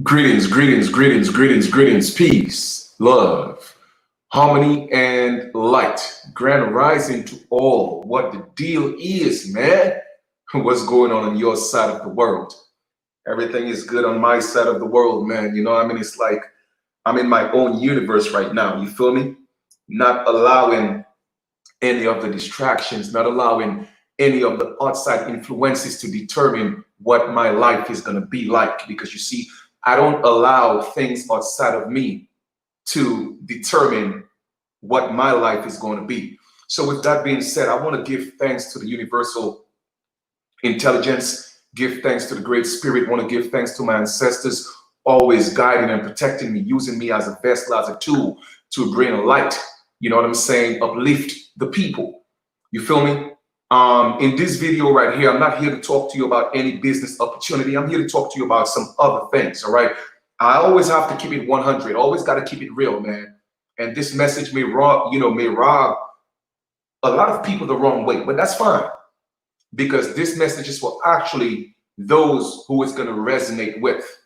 Greetings, peace, love, harmony, and light. Grand rising to all. What the deal is, man? What's going on your side of the world? Everything is good on my side of the world, man. You know what I mean? It's like I'm in my own universe right now. You feel me? Not allowing any of the distractions, not allowing any of the outside influences to determine what my life is going to be like. Because you see, I don't allow things outside of me to determine what my life is going to be. So, with that being said, I want to give thanks to the universal intelligence, give thanks to the great spirit, want to give thanks to my ancestors, always guiding and protecting me, using me as a vessel, as a tool to bring light. You know what I'm saying? Uplift the people. You feel me? In this video right here, I'm not here to talk to you about any business opportunity. I'm here to talk to you about some other things. All right. I always have to keep it 100. Always got to keep it real, man. And this message may rob a lot of people the wrong way, but that's fine because this message is for actually those who it's going to resonate with.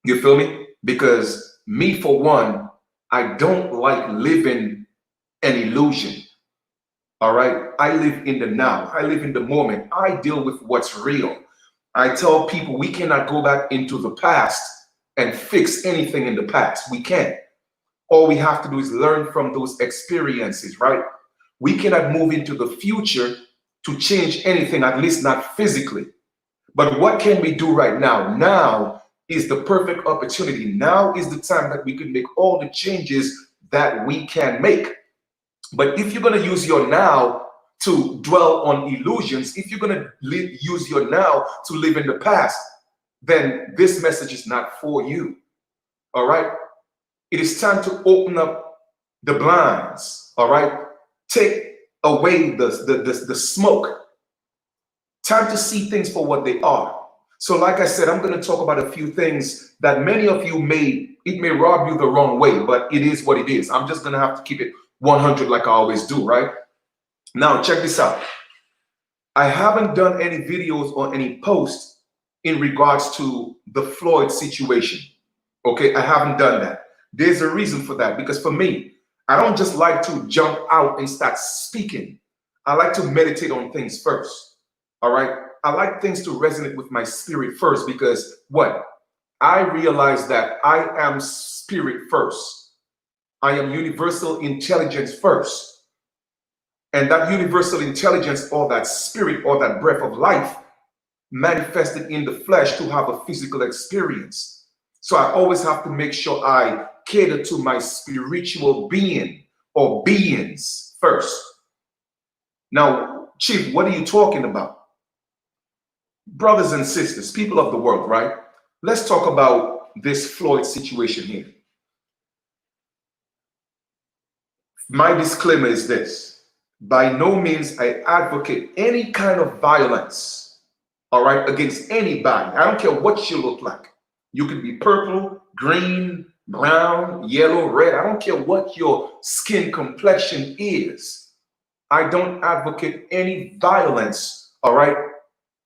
You feel me? Because me, for one, I don't like living an illusion. All right. I live in the now. I live in the moment. I deal with what's real. I tell people we cannot go back into the past and fix anything in the past. We can't. All we have to do is learn from those experiences, right? We cannot move into the future to change anything, at least not physically. But what can we do right now? Now is the perfect opportunity. Now is the time that we can make all the changes that we can make. But if you're going to use your now to dwell on illusions, if you're going to use your now to live in the past, then this message is not for you. All right. It is time to open up the blinds. All right. Take away the smoke. Time to see things for what they are. So like I said, I'm going to talk about a few things that many of you it may rob you the wrong way, but it is what it is. I'm just going to have to keep it 100 like I always do, right? Now, check this out. I haven't done any videos or any posts in regards to the Floyd situation. Okay, I haven't done that. There's a reason for that, because for me, I don't just like to jump out and start speaking. I like to meditate on things first. All right. I like things to resonate with my spirit first, because what? I realize that I am spirit first. I am universal intelligence first. And that universal intelligence, or that spirit, or that breath of life manifested in the flesh to have a physical experience. So I always have to make sure I cater to my spiritual being or beings first. Now, Chief, what are you talking about? Brothers and sisters, people of the world, right? Let's talk about this Floyd situation here. My disclaimer is this: by no means I advocate any kind of violence, all right, against anybody. I don't care what you look like. You could be purple, green, brown, yellow, red. I don't care what your skin complexion is. I don't advocate any violence, all right,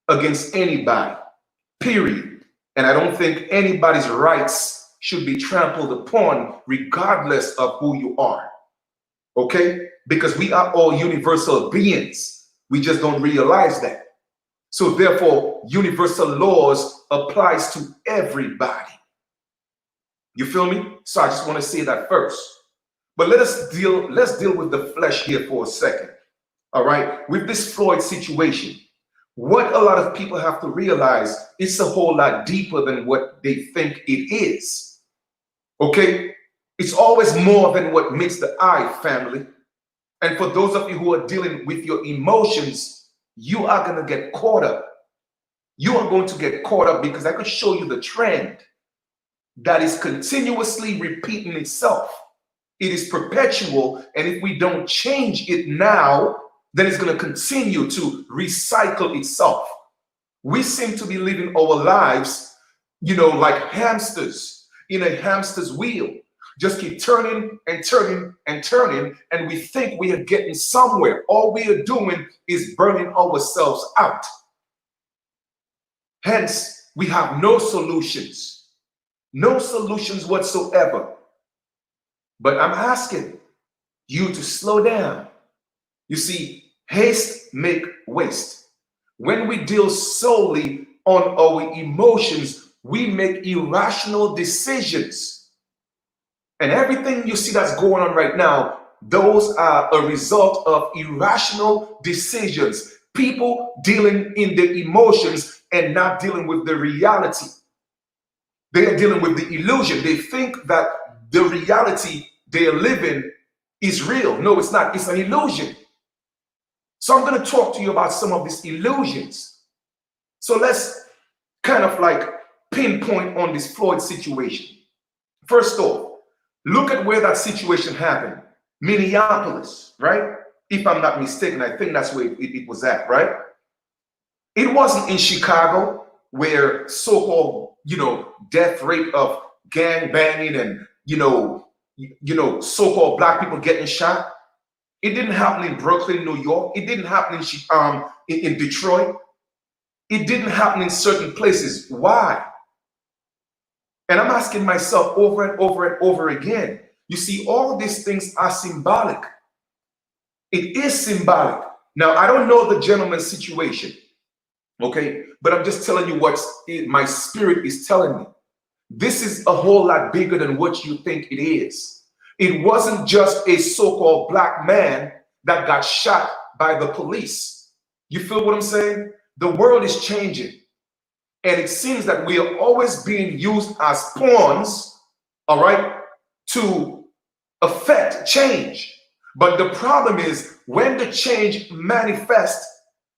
against anybody, period. And I don't think anybody's rights should be trampled upon regardless of who you are. Okay? Because we are all universal beings. We just don't realize that. So therefore, universal laws applies to everybody. You feel me? So I just want to say that first. But let's deal with the flesh here for a second. All right? With this Floyd situation, what a lot of people have to realize, it's a whole lot deeper than what they think it is. Okay? It's always more than what meets the eye, family. And for those of you who are dealing with your emotions, you are going to get caught up. You are going to get caught up, because I could show you the trend that is continuously repeating itself. It is perpetual. And if we don't change it now, then it's going to continue to recycle itself. We seem to be living our lives, like hamsters in a hamster's wheel. Just keep turning and turning and turning, and we think we are getting somewhere. All we are doing is burning ourselves out. Hence, we have no solutions. No solutions whatsoever. But I'm asking you to slow down. You see, haste make waste. When we deal solely on our emotions, we make irrational decisions. And everything you see that's going on right now, those are a result of irrational decisions. People dealing in their emotions and not dealing with the reality. They are dealing with the illusion. They think that the reality they are living is real. No, it's not. It's an illusion. So I'm going to talk to you about some of these illusions. So let's kind of like pinpoint on this Floyd situation. First off, look at where that situation happened. Minneapolis, right? If I'm not mistaken, I think that's where it was at, right? It wasn't in Chicago where so-called, death rate of gang banging and, so-called black people getting shot. It didn't happen in Brooklyn, New York. It didn't happen in Detroit. It didn't happen in certain places. Why? And I'm asking myself over and over and over again. You see, all of these things are symbolic. It is symbolic. Now, I don't know the gentleman's situation, okay? But I'm just telling you what my spirit is telling me. This is a whole lot bigger than what you think it is. It wasn't just a so-called black man that got shot by the police. You feel what I'm saying? The world is changing. And it seems that we are always being used as pawns, all right, to affect change. But the problem is when the change manifests,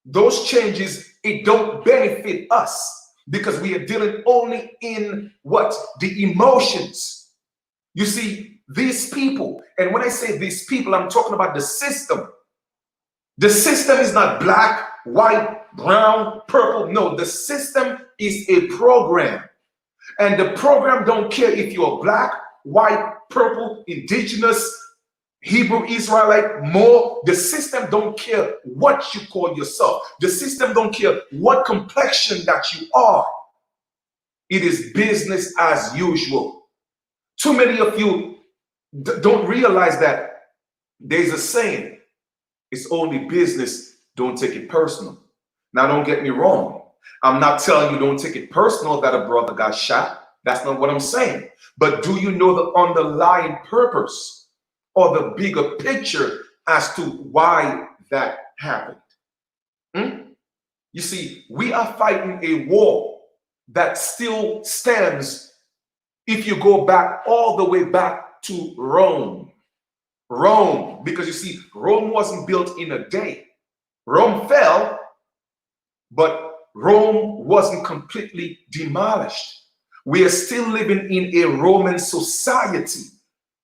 those changes, it don't benefit us because we are dealing only in what? The emotions. You see, these people, and when I say these people, I'm talking about the system. The system is not black, white, brown, purple. No, the system is a program. And the program don't care if you're black, white, purple, indigenous, Hebrew, Israelite, more. The system don't care what you call yourself. The system don't care what complexion that you are. It is business as usual. Too many of you don't realize that there's a saying, it's only business, don't take it personal. Now, don't get me wrong. I'm not telling you don't take it personal that a brother got shot. That's not what I'm saying. But do you know the underlying purpose or the bigger picture as to why that happened? You see, we are fighting a war that still stems if you go back all the way back to Rome. Rome, because you see, Rome wasn't built in a day. Rome fell, but Rome wasn't completely demolished. We are still living in a Roman society.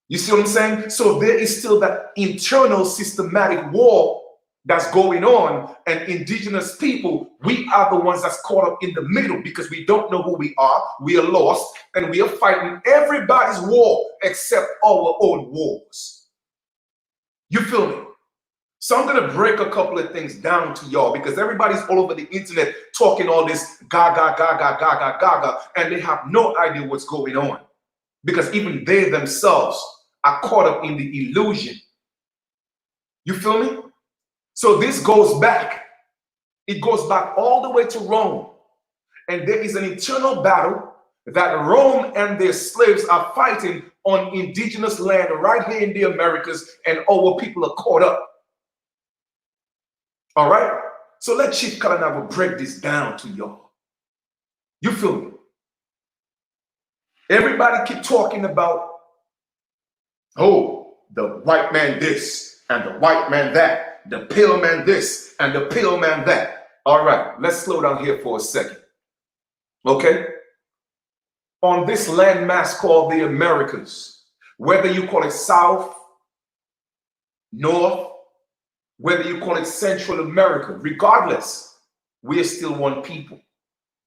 You see what I'm saying? So there is still that internal systematic war that's going on, and indigenous people, we are the ones that's caught up in the middle because we don't know who we are. We are lost, and we are fighting everybody's war except our own wars. You feel me? So I'm going to break a couple of things down to y'all because everybody's all over the internet talking all this gaga, gaga, gaga, gaga, and they have no idea what's going on because even they themselves are caught up in the illusion. You feel me? So this goes back. It goes back all the way to Rome. And there is an eternal battle that Rome and their slaves are fighting on indigenous land right here in the Americas, and our people are caught up. All right? So let Chief Kalanabo break this down to y'all. You feel me? Everybody keep talking about, oh, the white man this and the white man that. The pale man this and the pale man that. All right, let's slow down here for a second. Okay? On this landmass called the Americas, whether you call it South, North, whether you call it Central America, regardless, we are still one people.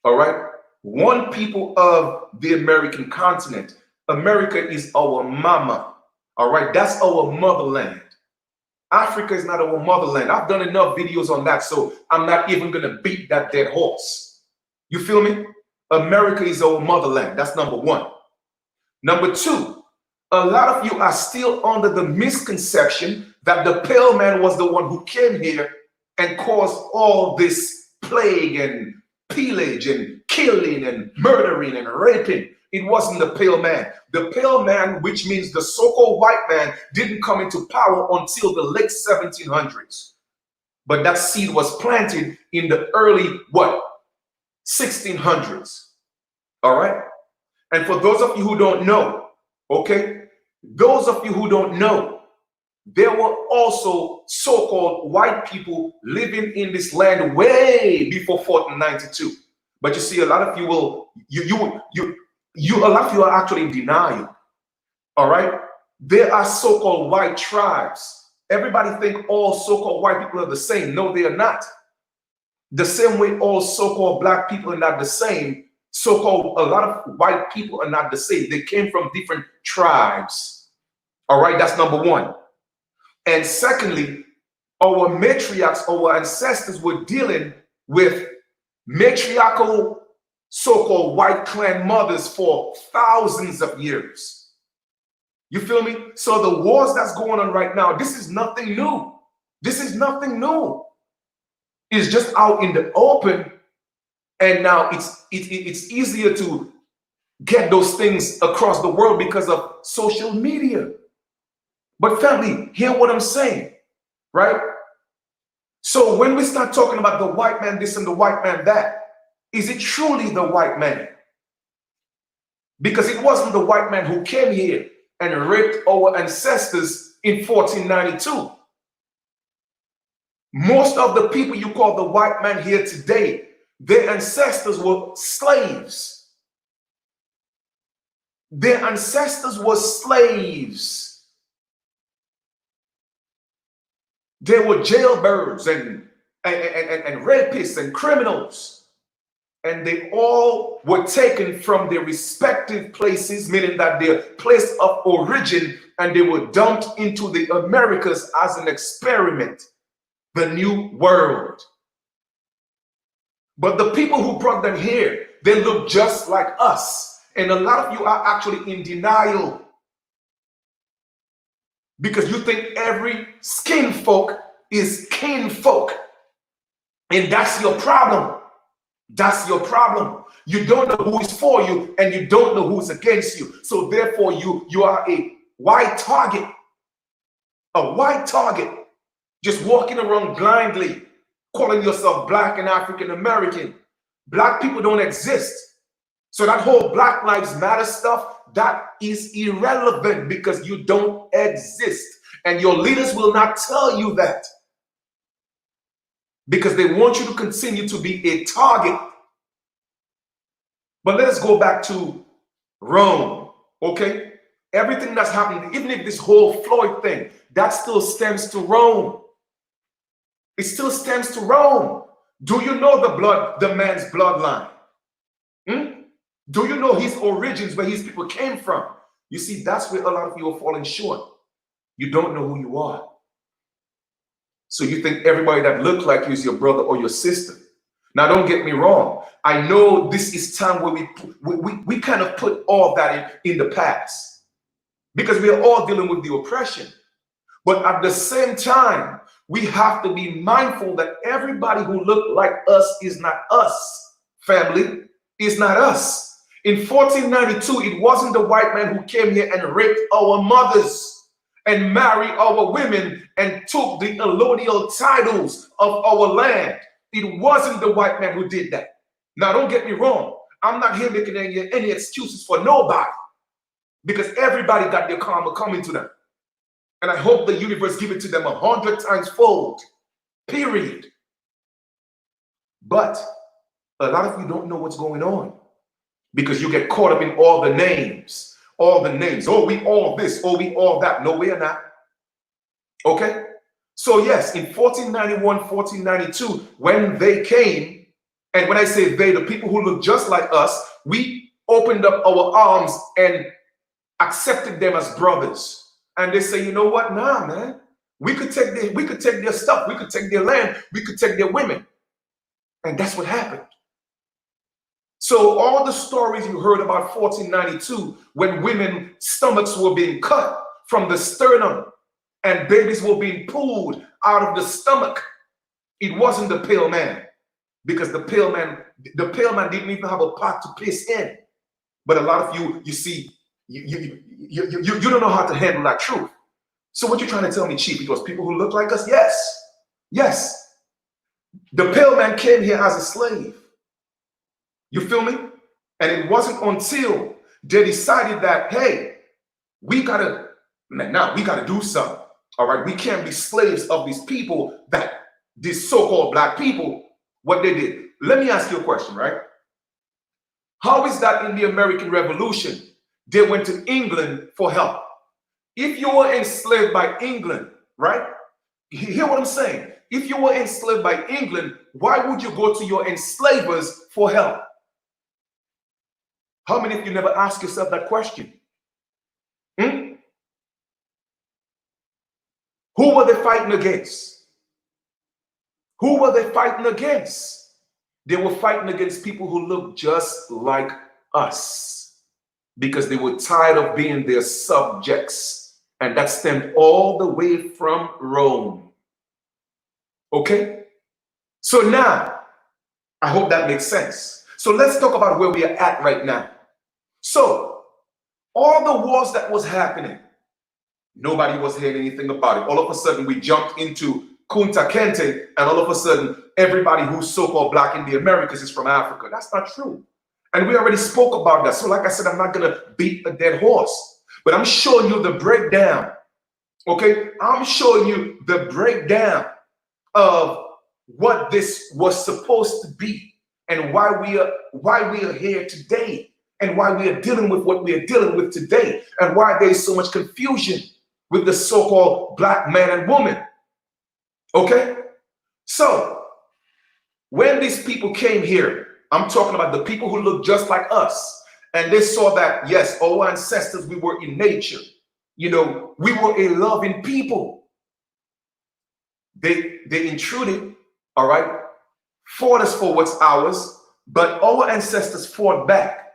All right? One people of the American continent. America is our mama. All right? That's our motherland. Africa is not our motherland. I've done enough videos on that, so I'm not even going to beat that dead horse. You feel me? America is our motherland. That's number one. Number two, a lot of you are still under the misconception that the pale man was the one who came here and caused all this plague and pillage and killing and murdering and raping. It wasn't the pale man. The pale man, which means the so-called white man, didn't come into power until the late 1700s. But that seed was planted in the early, what? 1600s. All right? And for those of you who don't know, okay? Those of you who don't know, there were also so-called white people living in this land way before 1492. But you see, a lot of you will, a lot of you are actually in denial. All right? There are so-called white tribes. Everybody think all so-called white people are the same. No, they are not. The same way all so-called black people are not the same. So-called a lot of white people are not the same. They came from different tribes. All right, that's number one. And secondly, our matriarchs, our ancestors were dealing with matriarchal so-called white clan mothers for thousands of years. You feel me? So the wars that's going on right now, this is nothing new. This is nothing new. It's just out in the open. And now it's easier to get those things across the world because of social media. But family, hear what I'm saying, right? So when we start talking about the white man this and the white man that, is it truly the white man? Because it wasn't the white man who came here and raped our ancestors in 1492. Most of the people you call the white man here today, their ancestors were slaves. Their ancestors were slaves. They were jailbirds and rapists and criminals. And they all were taken from their respective places, meaning that their place of origin, and they were dumped into the Americas as an experiment, the new world. But the people who brought them here, they look just like us. And a lot of you are actually in denial because you think every skin folk is kin folk. And that's your problem. That's your problem. You don't know who is for you and you don't know who's against you. So therefore you are a white target. A white target. Just walking around blindly, calling yourself black and African American. Black people don't exist. So that whole Black Lives Matter stuff, that is irrelevant because you don't exist. And your leaders will not tell you that, because they want you to continue to be a target. But let us go back to Rome, okay? Everything that's happening, even if this whole Floyd thing, that still stems to Rome. It still stems to Rome. Do you know the man's bloodline? Do you know his origins, where his people came from? You see, that's where a lot of you are falling short. You don't know who you are. So you think everybody that looks like you is your brother or your sister. Now, don't get me wrong. I know this is time where we kind of put all that in the past because we are all dealing with the oppression. But at the same time, we have to be mindful that everybody who look like us is not us, family. It's not us. In 1492, it wasn't the white man who came here and raped our mothers and married our women and took the allodial titles of our land. It wasn't the white man who did that. Now, don't get me wrong. I'm not here making any excuses for nobody, because everybody got their karma coming to them. And I hope the universe give it to them 100 times fold, period. But a lot of you don't know what's going on because you get caught up in all the names. All the names. Oh, we all this. Oh, we all that. No, we are not. Okay? So yes, in 1491, 1492, when they came, and when I say they, the people who look just like us, we opened up our arms and accepted them as brothers. And they say, you know what? Nah, man. We could take their stuff. We could take their land. We could take their women. And that's what happened. So all the stories you heard about 1492, when women's stomachs were being cut from the sternum and babies were being pulled out of the stomach, it wasn't the pale man, because the pale man didn't even have a pot to piss in. But a lot of you see, you don't know how to handle that truth. So what you're trying to tell me, Chief, it was people who look like us? Yes. Yes. The pale man came here as a slave. You feel me? And it wasn't until they decided that, hey, we gotta do something. All right, we can't be slaves of these people, that these so-called black people, what they did. Let me ask you a question, right? How is that in the American Revolution, they went to England for help? If you were enslaved by England, right? Hear what I'm saying? If you were enslaved by England, why would you go to your enslavers for help? How many of you never ask yourself that question? Who were they fighting against? Who were they fighting against? They were fighting against people who looked just like us, because they were tired of being their subjects. And that stemmed all the way from Rome. Okay? So now, I hope that makes sense. So let's talk about where we are at right now. So, all the wars that was happening, nobody was hearing anything about it. All of a sudden, we jumped into Kunta Kinte, and all of a sudden, everybody who's so-called black in the Americas is from Africa. That's not true. And we already spoke about that. So like I said, I'm not going to beat a dead horse, but I'm showing you the breakdown. Okay? I'm showing you the breakdown of what this was supposed to be, and why we are here today, and why we are dealing with what we are dealing with today, and why there is so much confusion with the so-called black man and woman. Okay? So, when these people came here, I'm talking about the people who look just like us, and they saw that, yes, our ancestors, we were in nature. You know, we were a loving people. They intruded, all right, fought us for what's ours, but our ancestors fought back.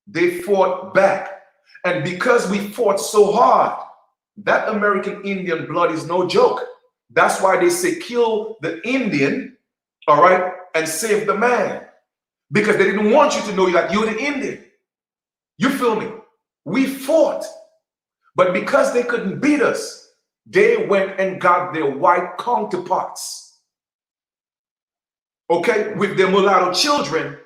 They fought back. And because we fought so hard, that American Indian blood is no joke. That's why they say kill the Indian, all right, and save the man. Because they didn't want you to know that you're the Indian. You feel me? We fought. But because they couldn't beat us, they went and got their white counterparts, okay, with their mulatto children,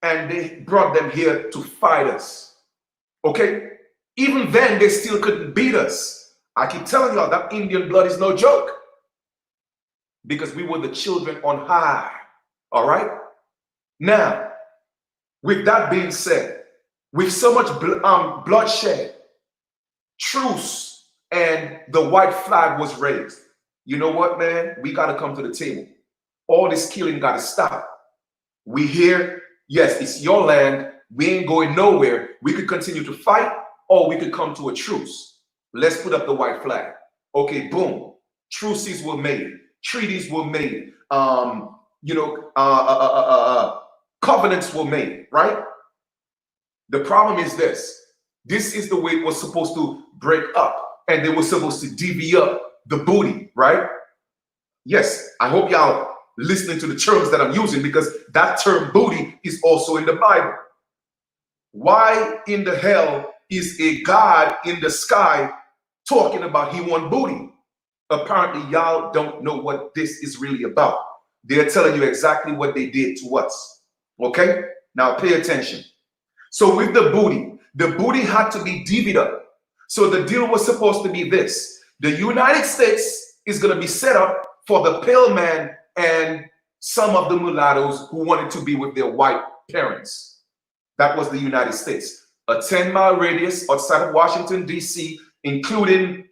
and they brought them here to fight us. Okay? Even then, they still couldn't beat us. I keep telling y'all that Indian blood is no joke, because we were the children on high. All right? Now, with that being said, with so much bloodshed, truce, and the white flag was raised, you know what, man? We got to come to the table. All this killing got to stop. We here, yes, it's your land. We ain't going nowhere. We could continue to fight, or we could come to a truce. Let's put up the white flag. Okay, boom. Truces were made. Treaties were made. Covenants were made, right? The problem is this. This is the way it was supposed to break up, and they were supposed to divvy up the booty, right? Yes, I hope y'all listening to the terms that I'm using, because that term booty is also in the Bible. Why in the hell is a God in the sky talking about he want booty? Apparently, y'all don't know what this is really about. They're telling you exactly what they did to us. Okay? Now pay attention. So with the booty had to be divvied up. So the deal was supposed to be this. The United States is going to be set up for the pale man and some of the mulattoes who wanted to be with their white parents. That was the United States. A 10-mile radius outside of Washington, D.C., including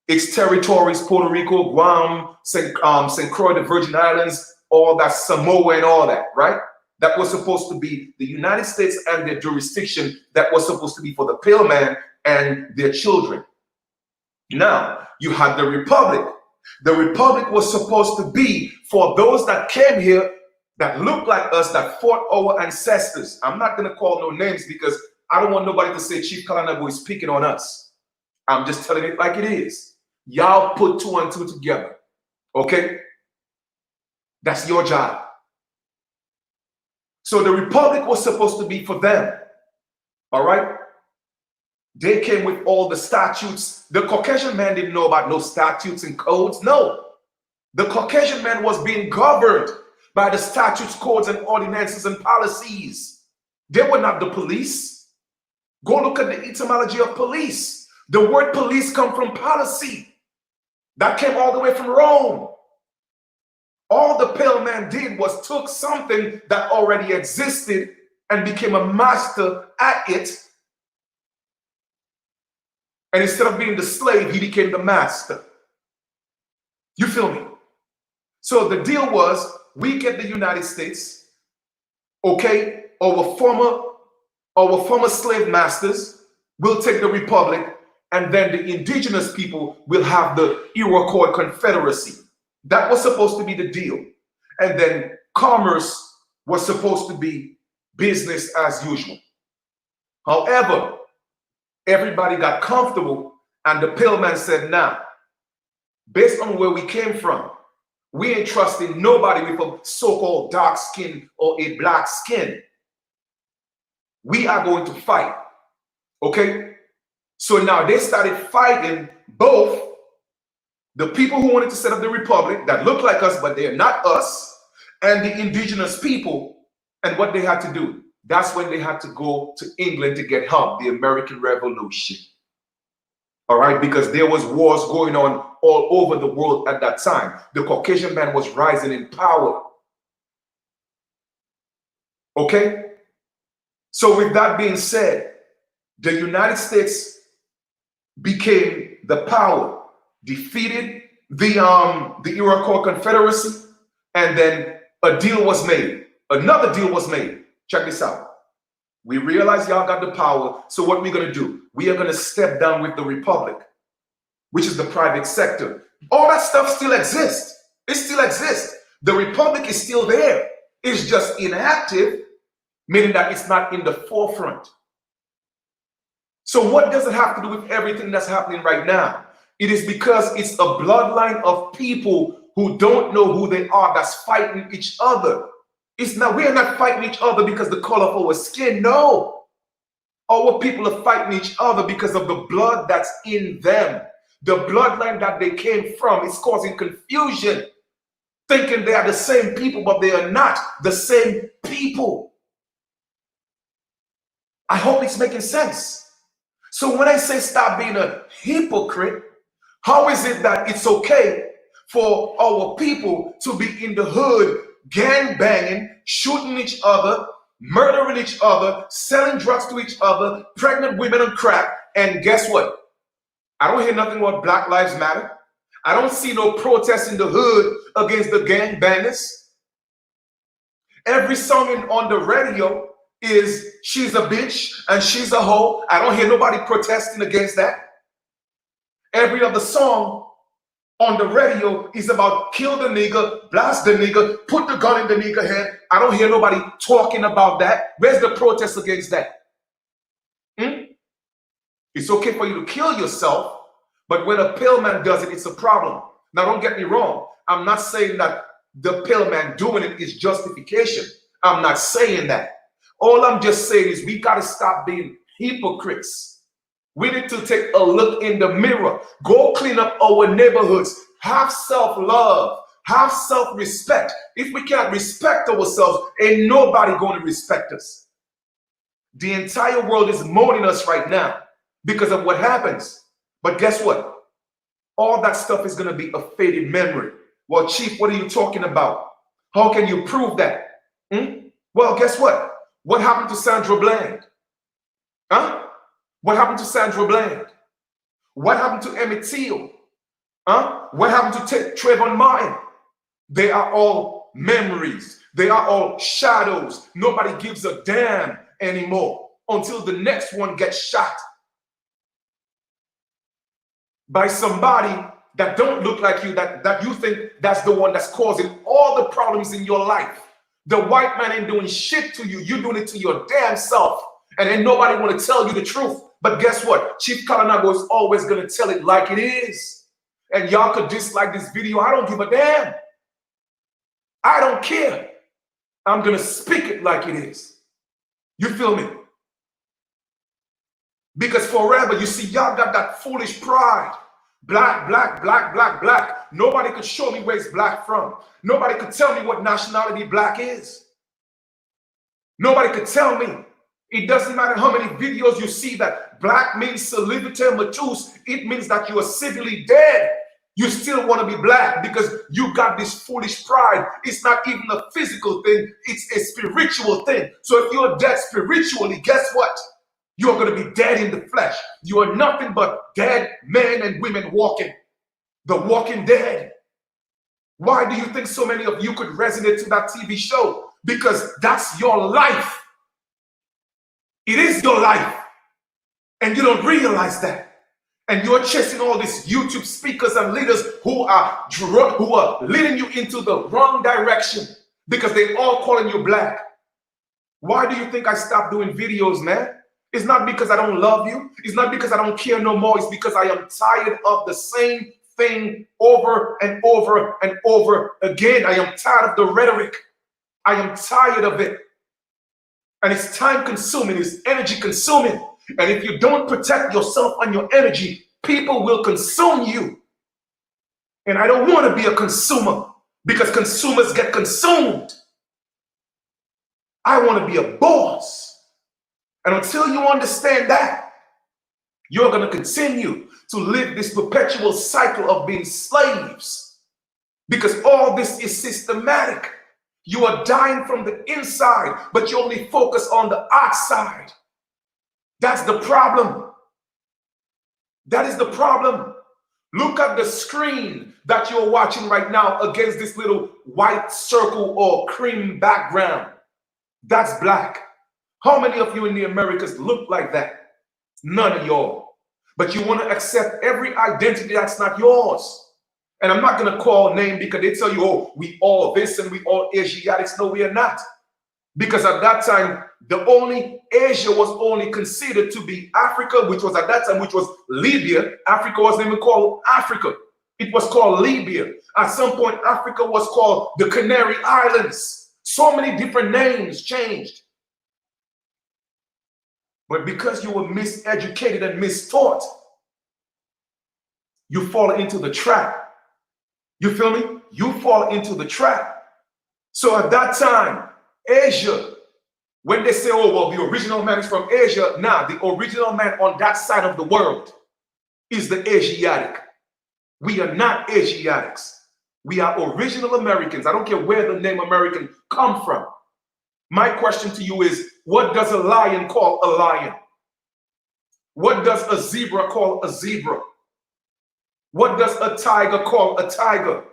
its territories, Puerto Rico, Guam, St. Croix, the Virgin Islands, all that, Samoa and all that, right? That was supposed to be the United States and their jurisdiction. That was supposed to be for the pale man and their children. Now, you had the Republic. The Republic was supposed to be for those that came here that look like us, that fought our ancestors. I'm not going to call no names because I don't want nobody to say Chief Kalanabu is picking on us. I'm just telling it like it is. Y'all put two and two together. Okay? That's your job. So the republic was supposed to be for them. All right? They came with all the statutes. The Caucasian man didn't know about no statutes and codes. No. The Caucasian man was being governed by the statutes, codes, and ordinances and policies. They were not the police. Go look at the etymology of police. The word police comes from policy. That came all the way from Rome. All the pale man did was took something that already existed and became a master at it. And instead of being the slave, he became the master. You feel me? So the deal was, we get the United States, okay, our former slave masters will take the republic, and then the indigenous people will have the Iroquois Confederacy. That was supposed to be the deal. And then commerce was supposed to be business as usual. However, everybody got comfortable, and the pale man said, nah, based on where we came from, we ain't trusting nobody with a so-called dark skin or a black skin. We are going to fight. Okay? So now they started fighting both the people who wanted to set up the republic that look like us, but they're not us, and the indigenous people. And what they had to do, that's when they had to go to England to get help, the American Revolution. All right, because there was wars going on all over the world at that time. The Caucasian man was rising in power. Okay? So with that being said, the United States became the power, defeated the Iroquois Confederacy, and then a deal was made. Another deal was made. Check this out. We realize y'all got the power, so what we're going to do? We are going to step down with the republic, which is the private sector. All that stuff still exists. It still exists. The republic is still there. It's just inactive, meaning that it's not in the forefront. So what does it have to do with everything that's happening right now? It is because it's a bloodline of people who don't know who they are that's fighting each other. It's not, we are not fighting each other because of the color of our skin. No. Our people are fighting each other because of the blood that's in them. The bloodline that they came from is causing confusion, thinking they are the same people, but they are not the same people. I hope it's making sense. So when I say stop being a hypocrite, how is it that it's okay for our people to be in the hood gang banging, shooting each other, murdering each other, selling drugs to each other, pregnant women on crack, and guess what? I don't hear nothing about Black Lives Matter. I don't see no protest in the hood against the gang bangers. Every song on the radio is she's a bitch and she's a hoe. I don't hear nobody protesting against that. Every other song on the radio is about kill the nigga, blast the nigga, put the gun in the nigga head. I don't hear nobody talking about that. Where's the protest against that? It's okay for you to kill yourself, but when a pale man does it, it's a problem. Now, don't get me wrong. I'm not saying that the pale man doing it is justification. I'm not saying that. All I'm just saying is we got to stop being hypocrites. We need to take a look in the mirror. Go clean up our neighborhoods. Have self-love. Have self-respect. If we can't respect ourselves, ain't nobody going to respect us. The entire world is mourning us right now because of what happens. But guess what? All that stuff is going to be a faded memory. Well, Chief, what are you talking about? How can you prove that? Well, guess what? What happened to Sandra Bland? Huh? What happened to Sandra Bland? What happened to Emmett Till? Huh? What happened to Trayvon Martin? They are all memories. They are all shadows. Nobody gives a damn anymore until the next one gets shot by somebody that don't look like you, that you think that's the one that's causing all the problems in your life. The white man ain't doing shit to you. You're doing it to your damn self. And ain't nobody want to tell you the truth. But guess what? Chief Kalanago is always going to tell it like it is. And y'all could dislike this video. I don't give a damn. I don't care. I'm going to speak it like it is. You feel me? Because forever, you see, y'all got that foolish pride. Black, black, black, black, black. Nobody could show me where it's black from. Nobody could tell me what nationality black is. Nobody could tell me. It doesn't matter how many videos you see that black means saliviter matus. It means that you are civilly dead. You still want to be black because you got this foolish pride. It's not even a physical thing. It's a spiritual thing. So if you're dead spiritually, guess what? You're going to be dead in the flesh. You are nothing but dead men and women walking. The walking dead. Why do you think so many of you could resonate to that TV show? Because that's your life. It is your life. And you don't realize that. And you're chasing all these YouTube speakers and leaders who are leading you into the wrong direction because they all calling you black. Why do you think I stopped doing videos, man? It's not because I don't love you. It's not because I don't care no more. It's because I am tired of the same thing over and over and over again. I am tired of the rhetoric. I am tired of it. And it's time consuming. It's energy consuming. And if you don't protect yourself and your energy, people will consume you. And I don't want to be a consumer because consumers get consumed. I want to be a boss. And until you understand that, you're going to continue to live this perpetual cycle of being slaves because all this is systematic. You are dying from the inside, but you only focus on the outside. That's the problem. That is the problem. Look at the screen that you're watching right now against this little white circle or cream background. That's black. How many of you in the Americas look like that? None of y'all. But you want to accept every identity that's not yours. And I'm not going to call a name because they tell you, oh, we all this and we all Asiatics. No, we are not. Because at that time, the only Asia was only considered to be Africa, which was at that time, which was Libya. Africa wasn't even called Africa. It was called Libya. At some point, Africa was called the Canary Islands. So many different names changed. But because you were miseducated and mistaught, you fall into the trap. You feel me? You fall into the trap. So at that time, Asia, when they say, oh, well, the original man is from Asia, nah, the original man on that side of the world is the Asiatic. We are not Asiatics. We are original Americans. I don't care where the name American come from. My question to you is, what does a lion call a lion? What does a zebra call a zebra? What does a tiger call a tiger?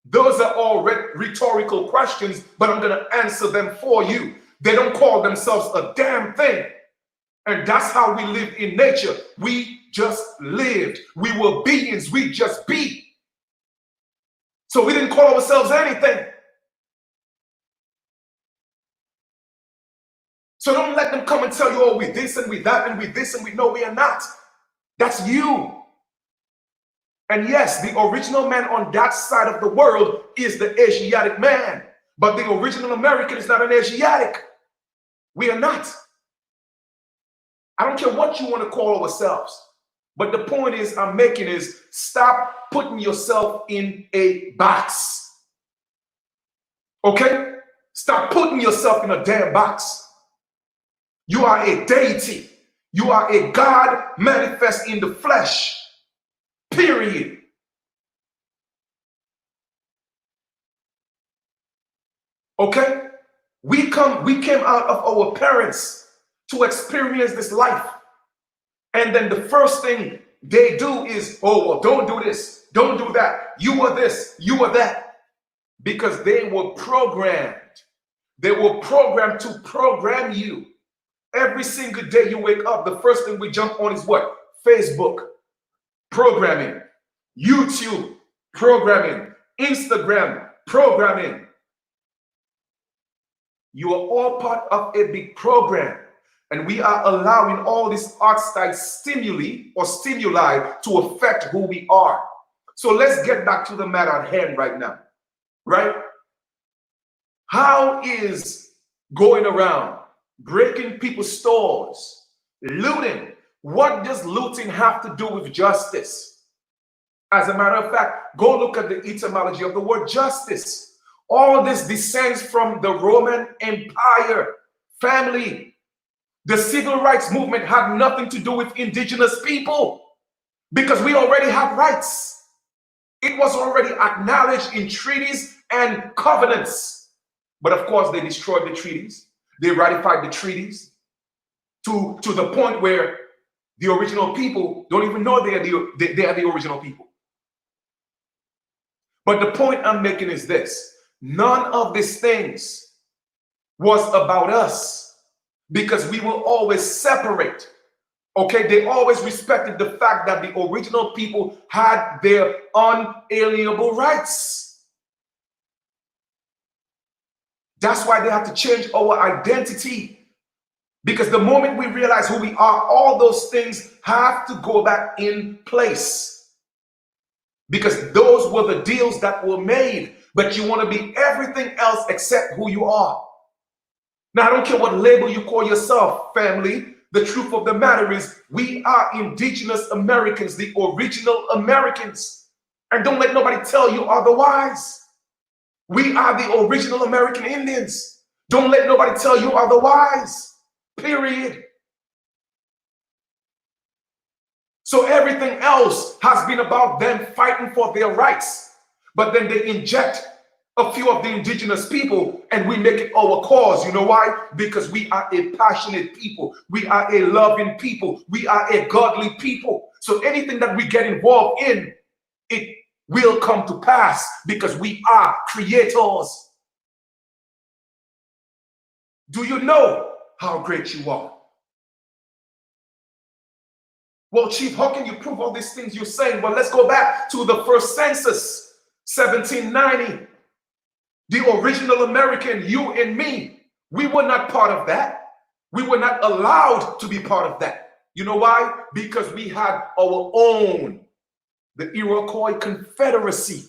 Those are all rhetorical questions, but I'm going to answer them for you. They don't call themselves a damn thing. And that's how we live in nature. We just lived. We were beings. We just be. So we didn't call ourselves anything. So don't let them come and tell you, oh, we this and we that and we this and we know we are not. That's you. And yes, the original man on that side of the world is the Asiatic man. But the original American is not an Asiatic. We are not. I don't care what you want to call ourselves. But the point is I'm making is stop putting yourself in a box. Okay? Stop putting yourself in a damn box. You are a deity. You are a God manifest in the flesh. Period. Okay? We came out of our parents to experience this life. And then the first thing they do is, oh, well, don't do this. Don't do that. You are this. You are that. Because they were programmed. They were programmed to program you. Every single day you wake up, the first thing we jump on is what? Facebook. Programming. YouTube. Programming. Instagram. Programming. You are all part of a big program. And we are allowing all these outside stimuli to affect who we are. So let's get back to the matter at hand right now, right? How is going around, breaking people's stores, looting? What does looting have to do with justice? As a matter of fact, go look at the etymology of the word justice. All this descends from the Roman Empire family. The civil rights movement had nothing to do with indigenous people because we already have rights. It was already acknowledged in treaties and covenants. But of course, they destroyed the treaties. They ratified the treaties to the point where the original people don't even know they are the original people. But the point I'm making is this. None of these things was about us because we will always separate. Okay, they always respected the fact that the original people had their unalienable rights. That's why they have to change our identity. Because the moment we realize who we are, all those things have to go back in place. Because those were the deals that were made. But you want to be everything else except who you are. Now, I don't care what label you call yourself, family. The truth of the matter is we are indigenous Americans, the original Americans. And don't let nobody tell you otherwise. We are the original American Indians. Don't let nobody tell you otherwise. Period. So everything else has been about them fighting for their rights. But then they inject a few of the indigenous people and we make it our cause. You know why? Because we are a passionate people. We are a loving people. We are a godly people. So anything that we get involved in, it will come to pass because we are creators. Do you know how great you are? Well, Chief, how can you prove all these things you're saying? Well, let's go back to the first census, 1790. The original American, you and me, we were not part of that. We were not allowed to be part of that. You know why? Because we had our own, the Iroquois Confederacy.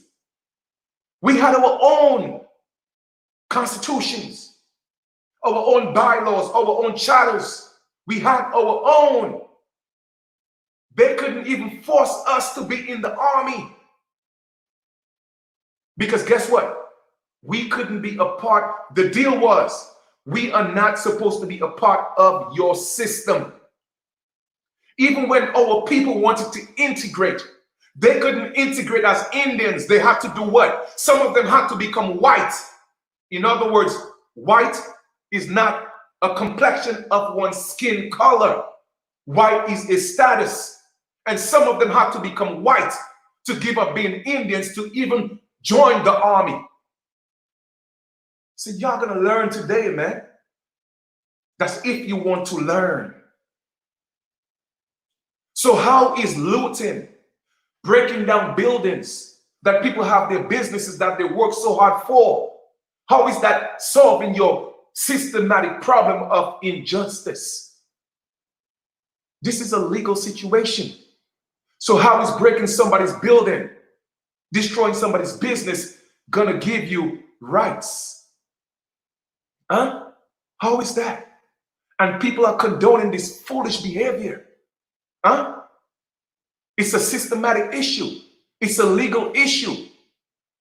We had our own constitutions, our own bylaws, our own charters. We had our own. They couldn't even force us to be in the army. Because guess what? We couldn't be a part. The deal was, we are not supposed to be a part of your system. Even when our people wanted to integrate, they couldn't integrate as Indians. They had to do what? Some of them had to become white. In other words, white is not a complexion of one's skin color. White is a status. And some of them had to become white to give up being Indians to even join the army. So y'all gonna learn today, man. That's if you want to learn. So how is looting, breaking down buildings that people have their businesses that they work so hard for? How is that solving your systematic problem of injustice? This is a legal situation. So how is breaking somebody's building, destroying somebody's business gonna give you rights? Huh? How is that? And people are condoning this foolish behavior. Huh? It's a systematic issue. It's a legal issue.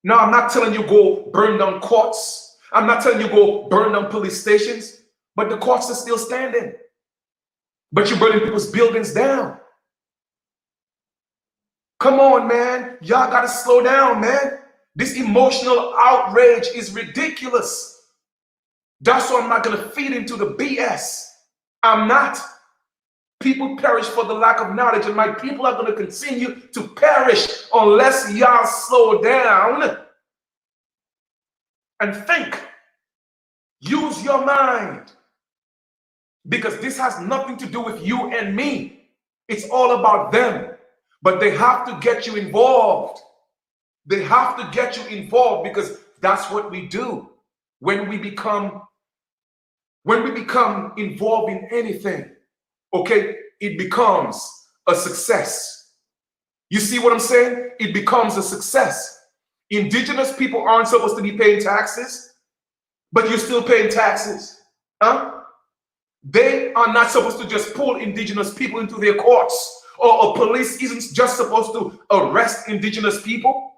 Now, I'm not telling you go burn down courts. I'm not telling you go burn down police stations, but the courts are still standing. But you're burning people's buildings down. Come on, man. Y'all got to slow down, man. This emotional outrage is ridiculous. That's why I'm not going to feed into the BS. I'm not. People perish for the lack of knowledge, and my people are going to continue to perish unless y'all slow down and think. Use your mind. Because this has nothing to do with you and me. It's all about them. But they have to get you involved. They have to get you involved because that's what we do. When we become When we become involved in anything, okay, it becomes a success. You see what I'm saying? It becomes a success. Indigenous people aren't supposed to be paying taxes, but you're still paying taxes. Huh? They are not supposed to just pull indigenous people into their courts, or police isn't just supposed to arrest indigenous people.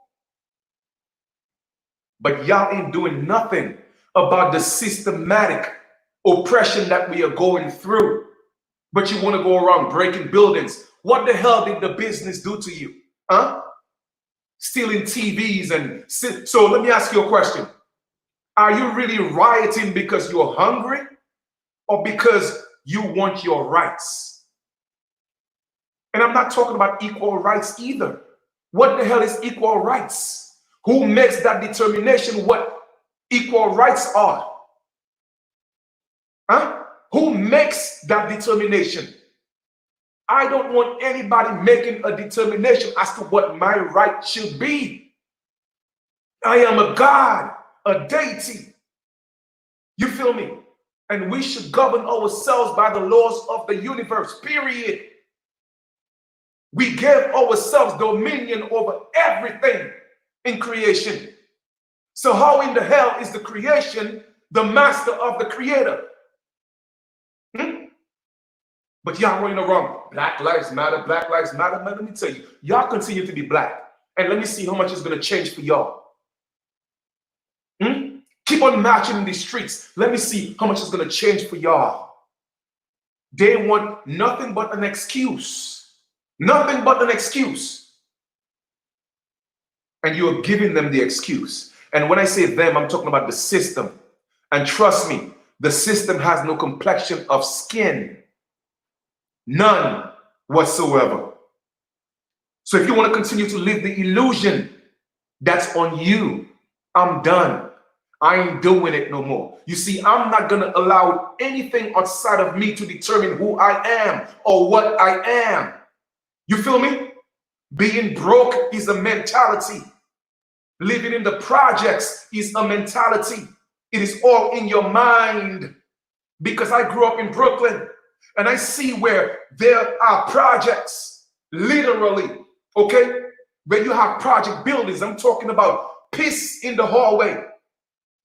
But y'all ain't doing nothing about the systematic oppression that we are going through. But you want to go around breaking buildings. What the hell did the business do to you? Huh? Stealing TVs and so let me ask you a question. Are you really rioting because you're hungry or because you want your rights? And I'm not talking about equal rights either. What the hell is equal rights? Who makes that determination what equal rights are? Huh? Who makes that determination? I don't want anybody making a determination as to what my right should be. I am a God, a deity. You feel me? And we should govern ourselves by the laws of the universe, period. We give ourselves dominion over everything in creation. So how in the hell is the creation the master of the creator? But y'all running around, Black Lives Matter, Black Lives Matter. Man, let me tell you, y'all continue to be black. And let me see how much it's going to change for y'all. Keep on marching in the streets. Let me see how much it's going to change for y'all. They want nothing but an excuse. Nothing but an excuse. And you are giving them the excuse. And when I say them, I'm talking about the system. And trust me, the system has no complexion of skin. None whatsoever. So if you want to continue to live the illusion, that's on you. I'm done. I ain't doing it no more. You see, I'm not going to allow anything outside of me to determine who I am or what I am. You feel me? Being broke is a mentality. Living in the projects is a mentality. It is all in your mind. Because I grew up in Brooklyn and I see where there are projects, literally, okay? Where you have project buildings. I'm talking about piss in the hallway,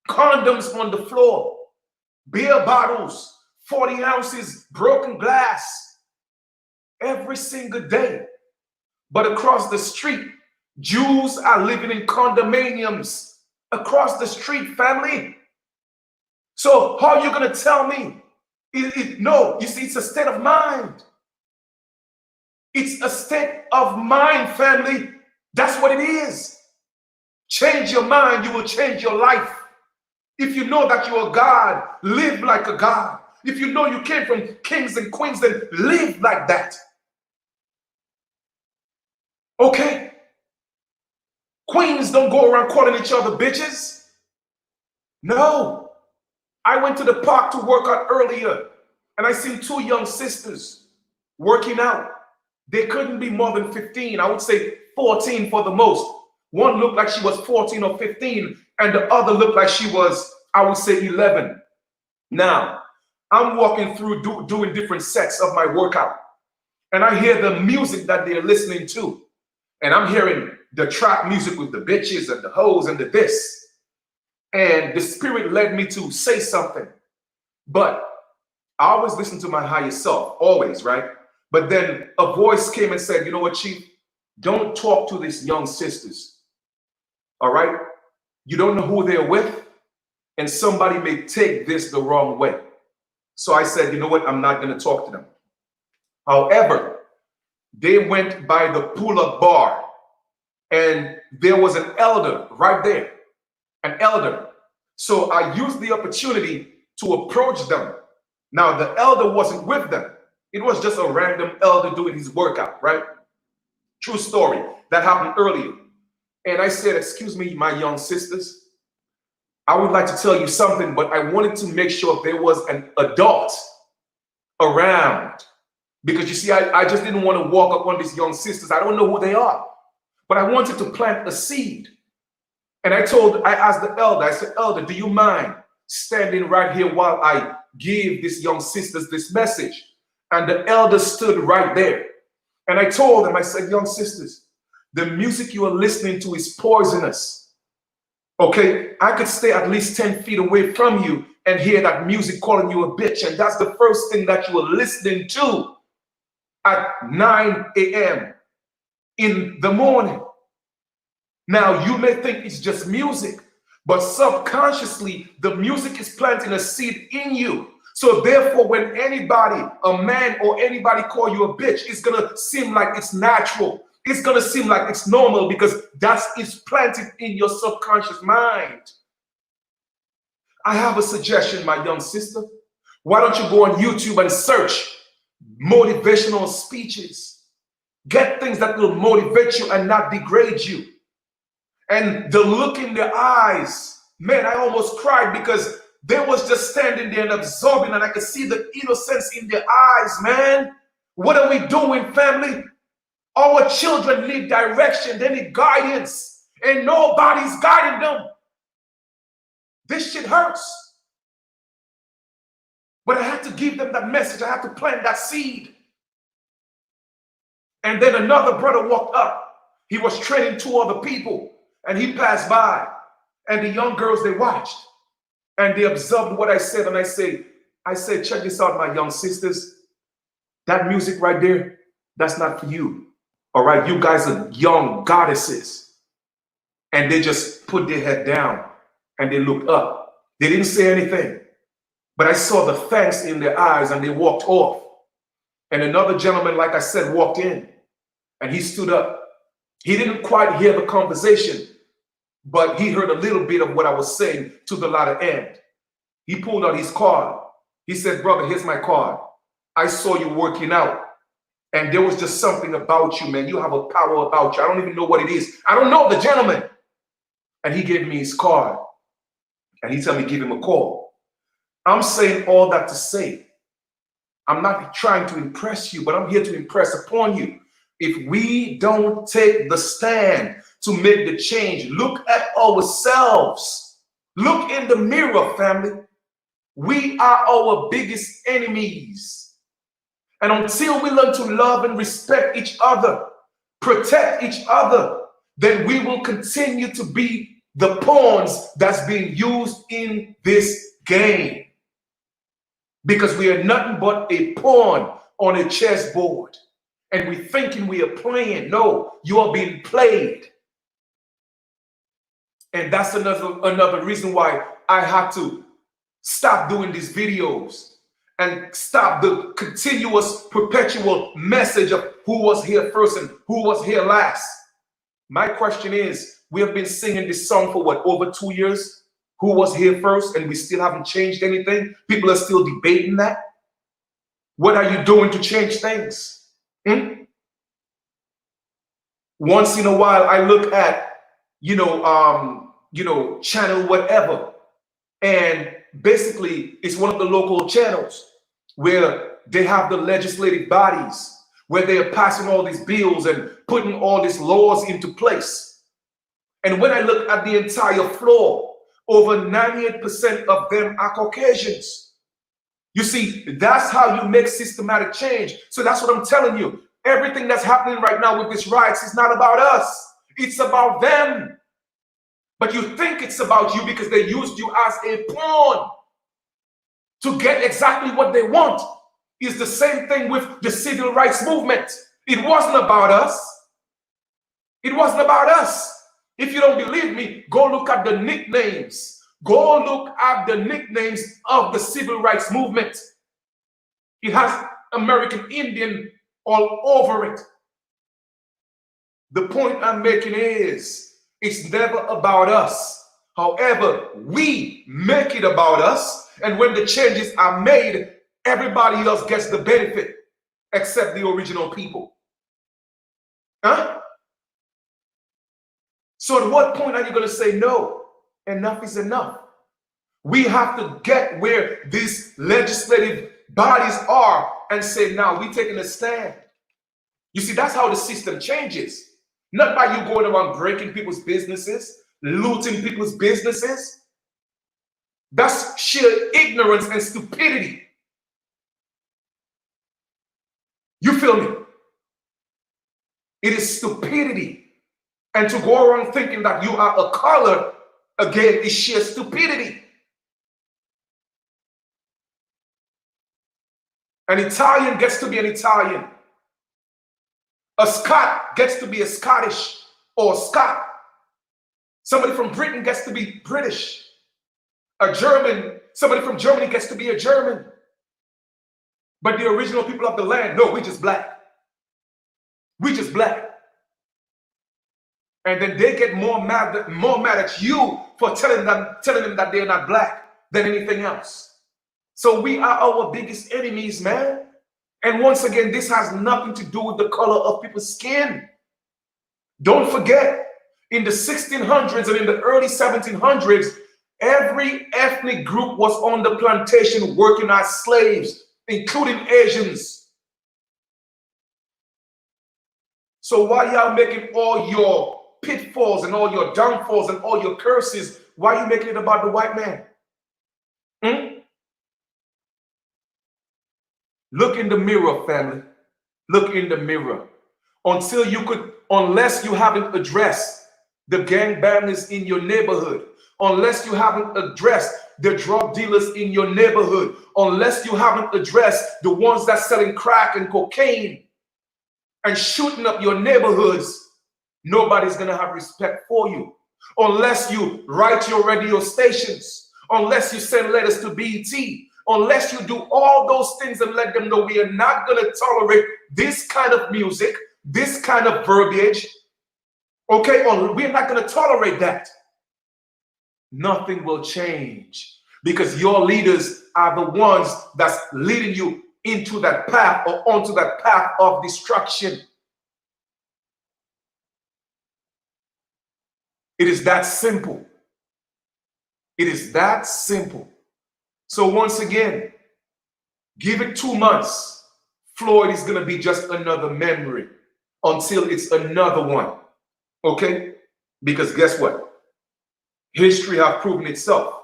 condoms on the floor, beer bottles, 40 ounces, broken glass, every single day. But across the street, Jews are living in condominiums across the street, family. So how are you going to tell me? No, you see, it's a state of mind. It's a state of mind, family. That's what it is. Change your mind, you will change your life. If you know that you're a God, live like a God. If you know you came from kings and queens, then live like that. Okay? Queens don't go around calling each other bitches. No. I went to the park to work out earlier, and I seen two young sisters working out. They couldn't be more than 15. I would say 14 for the most. One looked like she was 14 or 15, and the other looked like she was, I would say, 11. Now, I'm walking through doing different sets of my workout, and I hear the music that they're listening to. And I'm hearing the trap music with the bitches and the hoes and the this. And the spirit led me to say something. But I always listen to my higher self, always, right? But then a voice came and said, you know what, Chief? Don't talk to these young sisters. All right? You don't know who they're with, and somebody may take this the wrong way. So I said, you know what? I'm not going to talk to them. However, they went by the pull-up bar, and there was an elder right there. An elder. So I used the opportunity to approach them. Now, the elder wasn't with them. It was just a random elder doing his workout, right? True story. That happened earlier. And I said, excuse me, my young sisters, I would like to tell you something, but I wanted to make sure there was an adult around. Because you see, I just didn't want to walk up on these young sisters. I don't know who they are. But I wanted to plant a seed. And I asked the elder, I said, Elder, do you mind standing right here while I give these young sisters this message. And the elders stood right there. And I told them, I said, young sisters, the music you are listening to is poisonous. Okay, I could stay at least 10 feet away from you and hear that music calling you a bitch. And that's the first thing that you are listening to at 9 a.m. in the morning. Now, you may think it's just music, but subconsciously, the music is planting a seed in you. So therefore, when anybody, a man or anybody call you a bitch, it's going to seem like it's natural. It's going to seem like it's normal because it's planted in your subconscious mind. I have a suggestion, my young sister. Why don't you go on YouTube and search motivational speeches? Get things that will motivate you and not degrade you. And the look in their eyes, man, I almost cried because they was just standing there and absorbing, and I could see the innocence in their eyes, man. What are we doing, family? Our children need direction. They need guidance, and nobody's guiding them. This shit hurts. But I had to give them that message. I had to plant that seed. And then another brother walked up. He was training 2 other people, and he passed by. And the young girls, they watched. And they observed what I said. And I said, check this out, my young sisters. That music right there, that's not for you. All right, you guys are young goddesses. And they just put their head down and they looked up. They didn't say anything. But I saw the thanks in their eyes and they walked off. And another gentleman, like I said, walked in and he stood up. He didn't quite hear the conversation, but he heard a little bit of what I was saying to the latter end. He pulled out his card. He said, brother, here's my card. I saw you working out. And there was just something about you, man. You have a power about you. I don't even know what it is. I don't know the gentleman. And he gave me his card. And he told me, give him a call. I'm saying all that to say, I'm not trying to impress you, but I'm here to impress upon you. If we don't take the stand to make the change, look at ourselves. Look in the mirror, family. We are our biggest enemies. And until we learn to love and respect each other, protect each other, then we will continue to be the pawns that's being used in this game. Because we are nothing but a pawn on a chessboard. And we're thinking we are playing. No, you are being played. And that's another reason why I had to stop doing these videos and stop the continuous, perpetual message of who was here first and who was here last. My question is, we have been singing this song for what, over 2 years? Who was here first? And we still haven't changed anything. People are still debating that. What are you doing to change things? Once in a while, I look at, channel whatever. And basically, it's one of the local channels where they have the legislative bodies, where they are passing all these bills and putting all these laws into place. And when I look at the entire floor, over 98% of them are Caucasians. You see, that's how you make systematic change. So that's what I'm telling you. Everything that's happening right now with these riots is not about us. It's about them. But you think it's about you because they used you as a pawn to get exactly what they want. It's the same thing with the civil rights movement. It wasn't about us. It wasn't about us. If you don't believe me, go look at the nicknames. Go look at the nicknames of the civil rights movement. It has American Indian all over it. The point I'm making is, it's never about us. However, we make it about us. And when the changes are made, everybody else gets the benefit except the original people. So at what point are you going to say, no, enough is enough? We have to get where these legislative bodies are and say, now we're taking a stand. You see, that's how the system changes. Not by you going around breaking people's businesses, looting people's businesses. That's sheer ignorance and stupidity. You feel me? It is stupidity. And to go around thinking that you are a color, again, is sheer stupidity. An Italian gets to be an Italian. A Scot gets to be a Scottish or a Scot. Somebody from Britain gets to be British. A German, somebody from Germany gets to be a German. But the original people of the land, no, we just black. We just black. And then they get more mad at you for telling them that they're not black than anything else. So we are our biggest enemies, man. And once again, this has nothing to do with the color of people's skin. Don't forget, in the 1600s and in the early 1700s, every ethnic group was on the plantation working as slaves, including Asians. So why y'all making all your pitfalls and all your downfalls and all your curses, why are you making it about the white man? Look in the mirror, family. Look in the mirror. Unless you haven't addressed the gangbangers in your neighborhood, unless you haven't addressed the drug dealers in your neighborhood, unless you haven't addressed the ones that's selling crack and cocaine and shooting up your neighborhoods, nobody's gonna have respect for you. Unless you write your radio stations, unless you send letters to BET, unless you do all those things and let them know we are not going to tolerate this kind of music, this kind of verbiage, okay, we're not going to tolerate that. Nothing will change because your leaders are the ones that's leading you into that path or onto that path of destruction. It is that simple. It is that simple. So once again, give it 2 months. Floyd is going to be just another memory until it's another one. Okay? Because guess what? History has proven itself.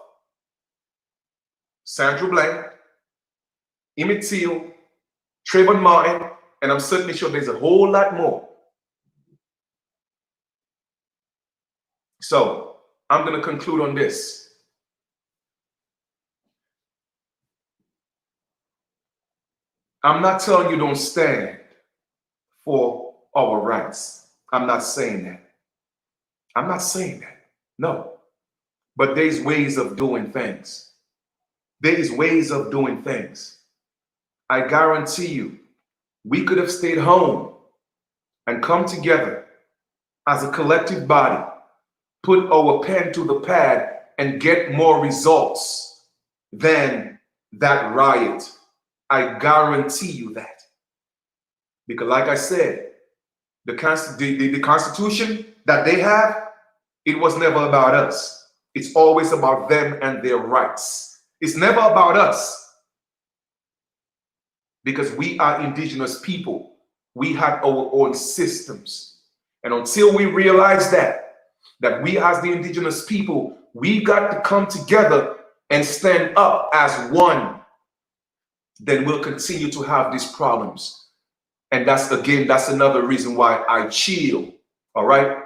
Sandra Bland, Emmett Till, Trayvon Martin, and I'm certainly sure there's a whole lot more. So I'm going to conclude on this. I'm not telling you don't stand for our rights. I'm not saying that. I'm not saying that. No. But there's ways of doing things. There's ways of doing things. I guarantee you, we could have stayed home and come together as a collective body, put our pen to the pad and get more results than that riot. I guarantee you that. Because like I said, the Constitution that they have, it was never about us. It's always about them and their rights. It's never about us. Because we are indigenous people. We have our own systems. And until we realize that we as the indigenous people, we got to come together and stand up as one, then we'll continue to have these problems. And that's another reason why I chill. All right?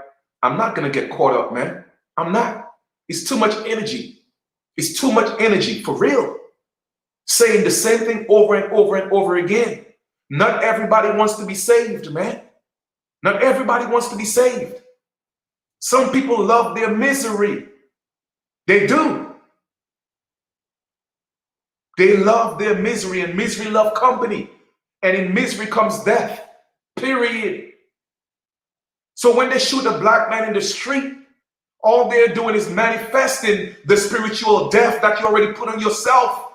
I'm not going to get caught up, man. I'm not. It's too much energy. It's too much energy, for real. Saying the same thing over and over and over again. Not everybody wants to be saved, man. Not everybody wants to be saved. Some people love their misery. They do. They love their misery, and misery love company. And in misery comes death. Period. So when they shoot a black man in the street, all they're doing is manifesting the spiritual death that you already put on yourself.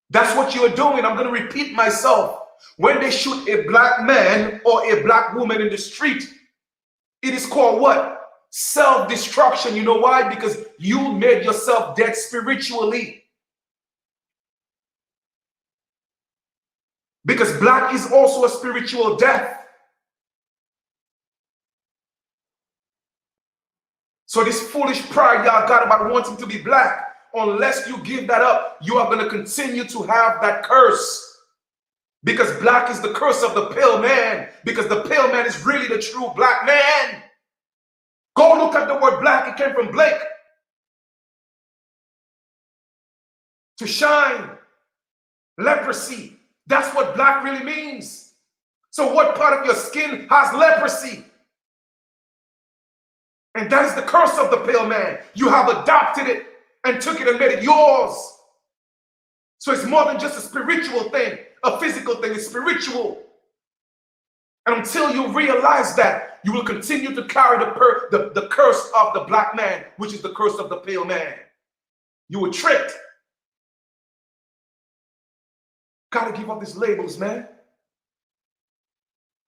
That's what you're doing. I'm going to repeat myself. When they shoot a black man or a black woman in the street, it is called what? Self-destruction. You know why? Because you made yourself dead spiritually. Because black is also a spiritual death. So this foolish pride y'all got about wanting to be black, unless you give that up, you are going to continue to have that curse. Because black is the curse of the pale man. Because the pale man is really the true black man. Go look at the word black. It came from Blake. To shine. Leprosy. That's what black really means. So what part of your skin has leprosy? And that is the curse of the pale man. You have adopted it and took it and made it yours. So it's more than just a spiritual thing, a physical thing. It's spiritual. And until you realize that, you will continue to carry the curse of the black man, which is the curse of the pale man. You were tricked. Gotta give up these labels, man.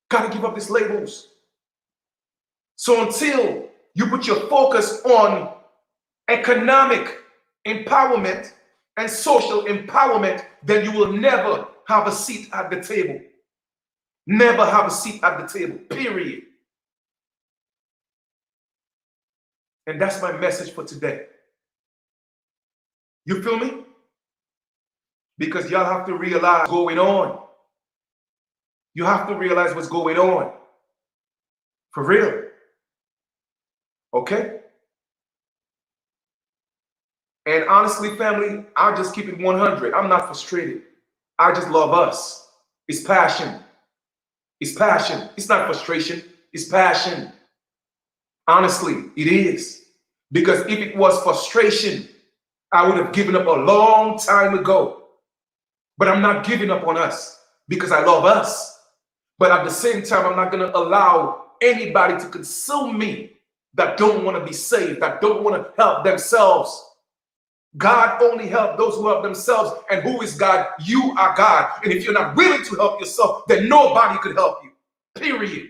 Gotta give up these labels. So until you put your focus on economic empowerment and social empowerment, then you will never have a seat at the table. Never have a seat at the table, period. And that's my message for today. You feel me? Because y'all have to realize what's going on. You have to realize what's going on. For real. Okay? And honestly, family, I'll just keep it 100. I'm not frustrated. I just love us. It's passion. It's passion. It's not frustration. It's passion. Honestly, it is. Because if it was frustration, I would have given up a long time ago. But I'm not giving up on us because I love us. But at the same time, I'm not going to allow anybody to consume me that don't want to be saved, that don't want to help themselves. God only helps those who help themselves. And who is God? You are God. And if you're not willing to help yourself, then nobody could help you. Period.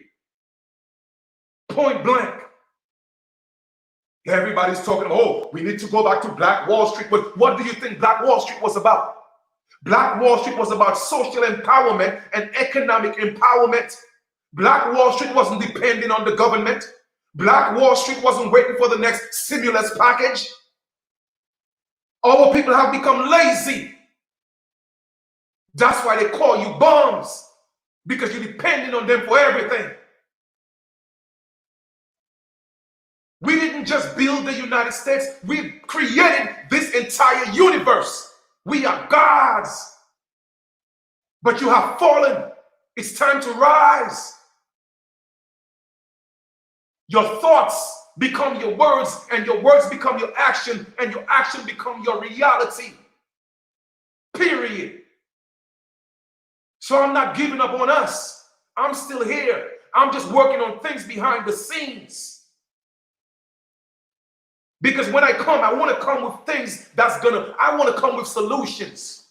Point blank. Everybody's talking, oh, we need to go back to Black Wall Street. But what do you think Black Wall Street was about? Black Wall Street was about social empowerment and economic empowerment. Black Wall Street wasn't depending on the government. Black Wall Street wasn't waiting for the next stimulus package. Our people have become lazy. That's why they call you bums, because you're depending on them for everything. We didn't just build the United States. We created this entire universe. We are gods. But you have fallen. It's time to rise. Your thoughts become your words, and your words become your action, and your action become your reality. Period. So I'm not giving up on us. I'm still here. I'm just working on things behind the scenes. Because when I come, I want to come with things I want to come with solutions.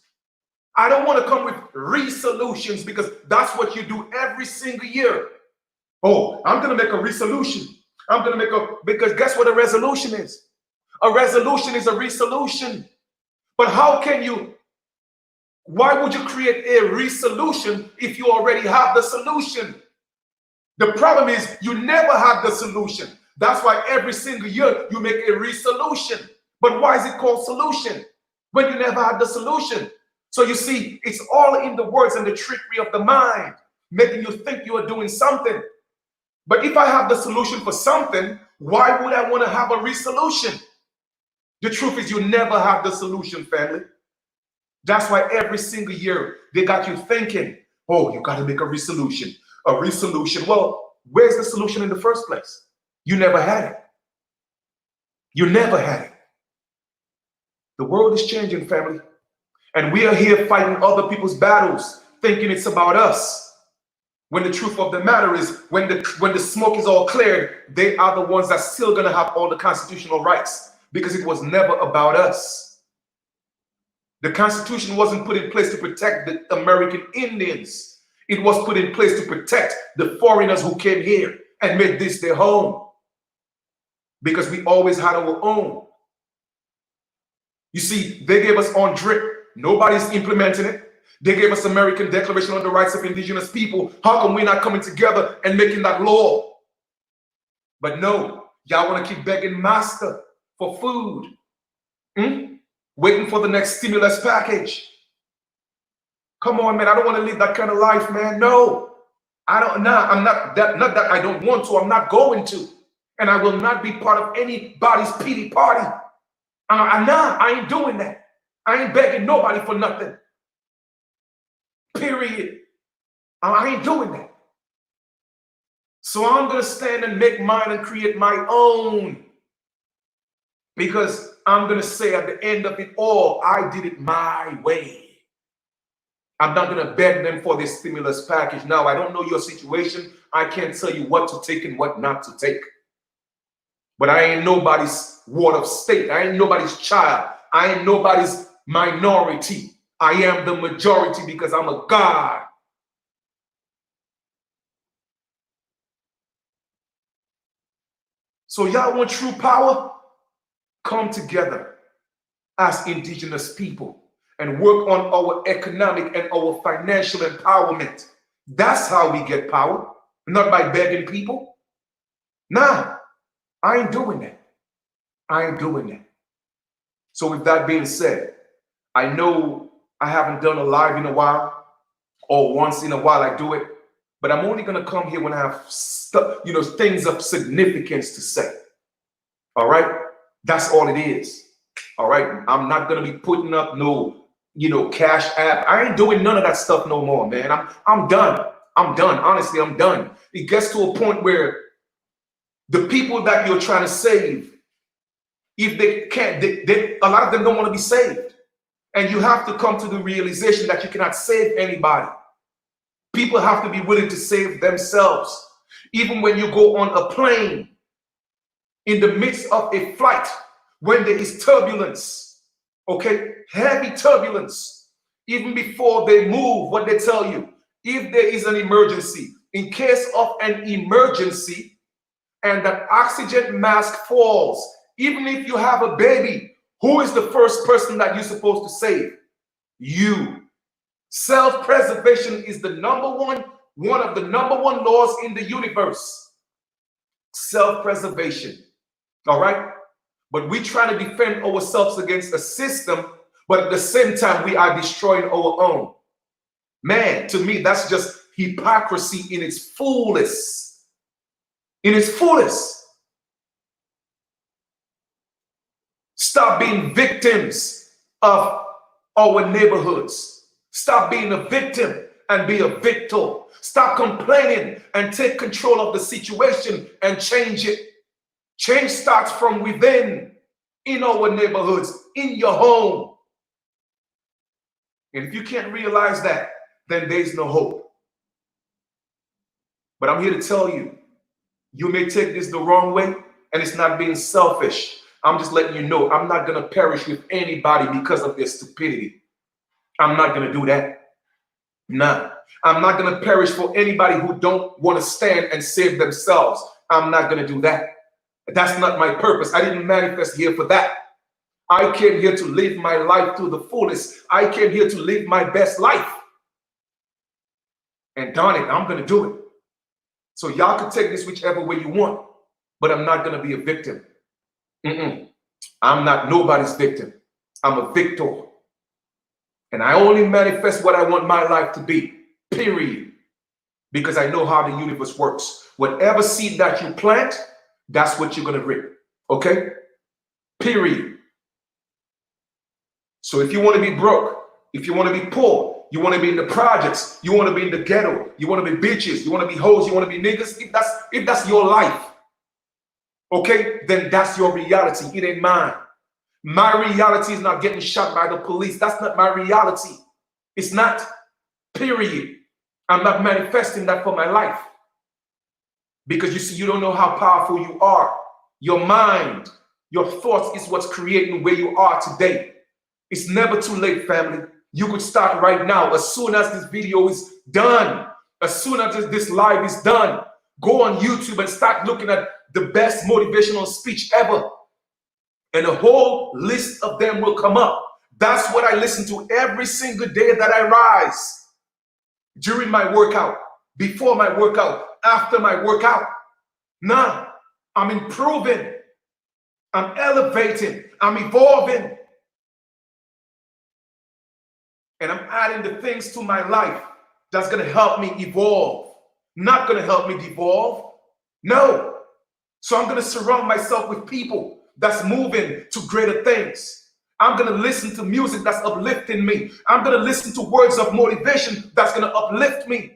I don't want to come with resolutions, because that's what you do every single year. Oh, I'm going to make a resolution. Because guess what a resolution is? A resolution is a resolution. But why would you create a resolution if you already have the solution? The problem is you never had the solution. That's why every single year you make a resolution. But why is it called solution when you never had the solution? So you see, it's all in the words and the trickery of the mind, making you think you are doing something. But if I have the solution for something, why would I want to have a resolution? The truth is you never have the solution, family. That's why every single year they got you thinking, oh, you got to make a resolution. A resolution. Well, where's the solution in the first place? You never had it. You never had it. The world is changing, family. And we are here fighting other people's battles, thinking it's about us. When the truth of the matter is, when the smoke is all cleared, they are the ones that's still going to have all the constitutional rights, because it was never about us. The Constitution wasn't put in place to protect the American Indians. It was put in place to protect the foreigners who came here and made this their home. Because we always had our own. You see, they gave us on drip. Nobody's implementing it. They gave us American Declaration on the Rights of Indigenous People. How come we're not coming together and making that law? But no, Y'all want to keep begging master for food. Waiting for the next stimulus package. Come on, man. I don't want to live that kind of life, man. No. I don't. Nah, I'm not that I don't want to. I'm not going to. And I will not be part of anybody's pity party. Nah, I ain't doing that. I ain't begging nobody for nothing. Period. I ain't doing that. So I'm going to stand and make mine and create my own. Because I'm going to say at the end of it all, I did it my way. I'm not going to beg them for this stimulus package. Now, I don't know your situation. I can't tell you what to take and what not to take. But I ain't nobody's ward of state. I ain't nobody's child. I ain't nobody's minority. I am the majority because I'm a God. So y'all want true power? Come together as indigenous people and work on our economic and our financial empowerment. That's how we get power, not by begging people. Nah, I ain't doing that. I ain't doing that. So with that being said, I know I haven't done a live in a while, or once in a while I do it, but I'm only going to come here when I have things of significance to say. All right? That's all it is. All right? I'm not going to be putting up no, cash app. I ain't doing none of that stuff no more, man. I'm done. I'm done. Honestly, I'm done. It gets to a point where the people that you're trying to save, if they can't, a lot of them don't want to be saved. And you have to come to the realization that you cannot save anybody. People have to be willing to save themselves. Even when you go on a plane, in the midst of a flight, when there is turbulence, okay, heavy turbulence, even before they move, what they tell you, if there is an emergency, in case of an emergency, and that oxygen mask falls, even if you have a baby, who is the first person that you're supposed to save? You. Self-preservation is one of the number one laws in the universe. Self-preservation. All right? But we try to defend ourselves against a system, but at the same time, we are destroying our own. Man, to me, that's just hypocrisy in its fullest. In its fullest. Stop being victims of our neighborhoods. Stop being a victim and be a victor. Stop complaining and take control of the situation and change it. Change starts from within, in our neighborhoods, in your home. And if you can't realize that, then there's no hope. But I'm here to tell you, you may take this the wrong way, and it's not being selfish. I'm just letting you know I'm not going to perish with anybody because of their stupidity. I'm not going to do that. Nah. I'm not going to perish for anybody who don't want to stand and save themselves. I'm not going to do that. That's not my purpose. I didn't manifest here for that. I came here to live my life to the fullest. I came here to live my best life. And darn it, I'm going to do it. So y'all can take this whichever way you want, but I'm not going to be a victim. I'm not nobody's victim. I'm a victor. And I only manifest what I want my life to be, period. Because I know how the universe works. Whatever seed that you plant, that's what you're going to reap. Okay? Period. So if you want to be broke, if you want to be poor, you want to be in the projects, you want to be in the ghetto, you want to be bitches, you want to be hoes, you want to be niggas, if that's your life, okay, then that's your reality. It ain't mine. My reality is not getting shot by the police. That's not my reality. It's not. Period. I'm not manifesting that for my life. Because you see, you don't know how powerful you are. Your mind, your thoughts is what's creating where you are today. It's never too late, family. You could start right now. As soon as this video is done, as soon as this live is done, go on YouTube and start looking at the best motivational speech ever. And a whole list of them will come up. That's what I listen to every single day that I rise. During my workout, before my workout, after my workout. Nah, I'm improving. I'm elevating. I'm evolving. And I'm adding the things to my life that's going to help me evolve. Not going to help me devolve. No. So I'm going to surround myself with people that's moving to greater things. I'm going to listen to music that's uplifting me. I'm going to listen to words of motivation that's going to uplift me.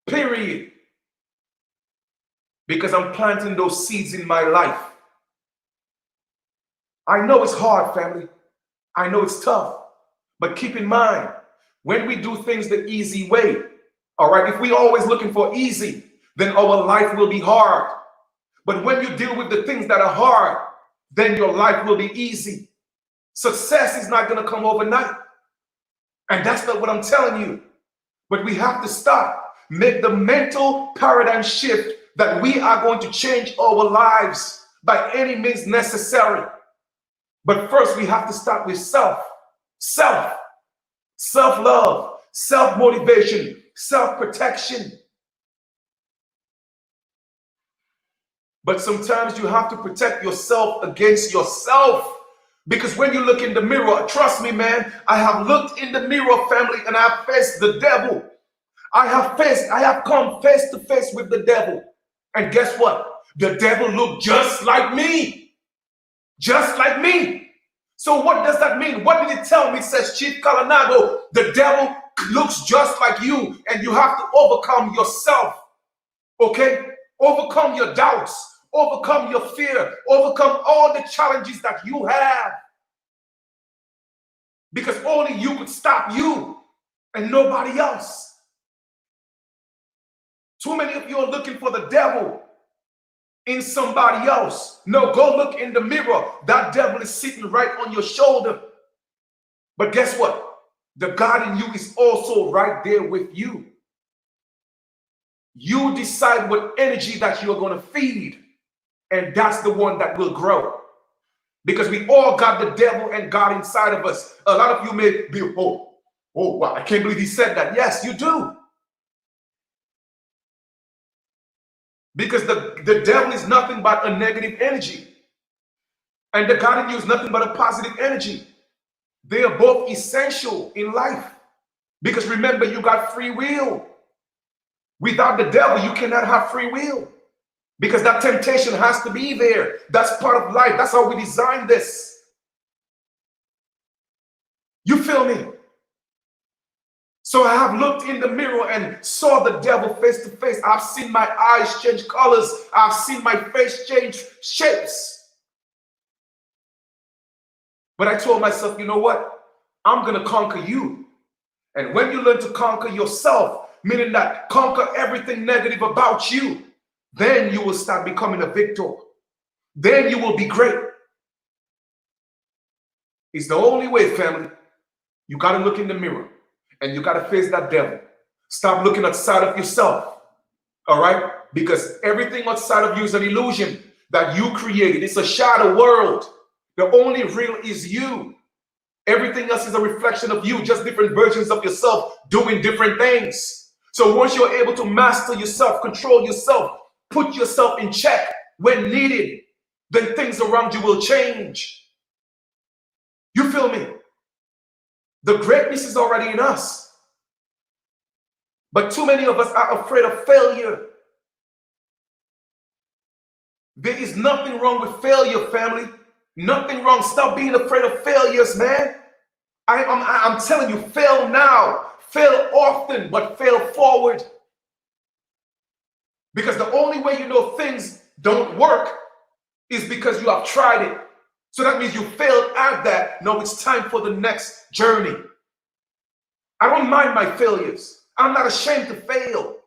Period. Because I'm planting those seeds in my life. I know it's hard, family. I know it's tough. But keep in mind, when we do things the easy way, all right, if we're always looking for easy, then our life will be hard. But when you deal with the things that are hard, then your life will be easy. Success is not going to come overnight. And that's not what I'm telling you. But we have to stop, make the mental paradigm shift that we are going to change our lives by any means necessary. But first, we have to start with self-love, self-motivation, self-protection. But sometimes you have to protect yourself against yourself. Because when you look in the mirror, trust me, man, I have looked in the mirror, family, and I have faced the devil. I have come face to face with the devil. And guess what? The devil looked just like me. Just like me. So what does that mean? What did it tell me? It says, Chief Kalanago, the devil looks just like you, and you have to overcome yourself. Okay? Overcome your doubts. Overcome your fear. Overcome all the challenges that you have. Because only you could stop you and nobody else. Too many of you are looking for the devil in somebody else. No, go look in the mirror. That devil is sitting right on your shoulder. But guess what? The God in you is also right there with you. You decide what energy that you're going to feed. And that's the one that will grow. Because we all got the devil and God inside of us. A lot of you may be, oh wow, I can't believe he said that. Yes, you do. Because the devil is nothing but a negative energy. And the God in you is nothing but a positive energy. They are both essential in life. Because remember, you got free will. Without the devil, you cannot have free will. Because that temptation has to be there. That's part of life. That's how we designed this. You feel me? So I have looked in the mirror and saw the devil face to face. I've seen my eyes change colors. I've seen my face change shapes. But I told myself, you know what? I'm going to conquer you. And when you learn to conquer yourself, meaning that conquer everything negative about you, then you will start becoming a victor. Then you will be great. It's the only way, family. You got to look in the mirror and you got to face that devil. Stop looking outside of yourself. All right? Because everything outside of you is an illusion that you created. It's a shadow world. The only real is you. Everything else is a reflection of you, just different versions of yourself doing different things. So once you're able to master yourself, control yourself, put yourself in check when needed, then things around you will change. You feel me? The greatness is already in us. But too many of us are afraid of failure. There is nothing wrong with failure, family. Nothing wrong. Stop being afraid of failures, man. I'm telling you, fail now. Fail often, but fail forward. Because the only way you know things don't work is because you have tried it. So that means you failed at that. Now it's time for the next journey. I don't mind my failures. I'm not ashamed to fail.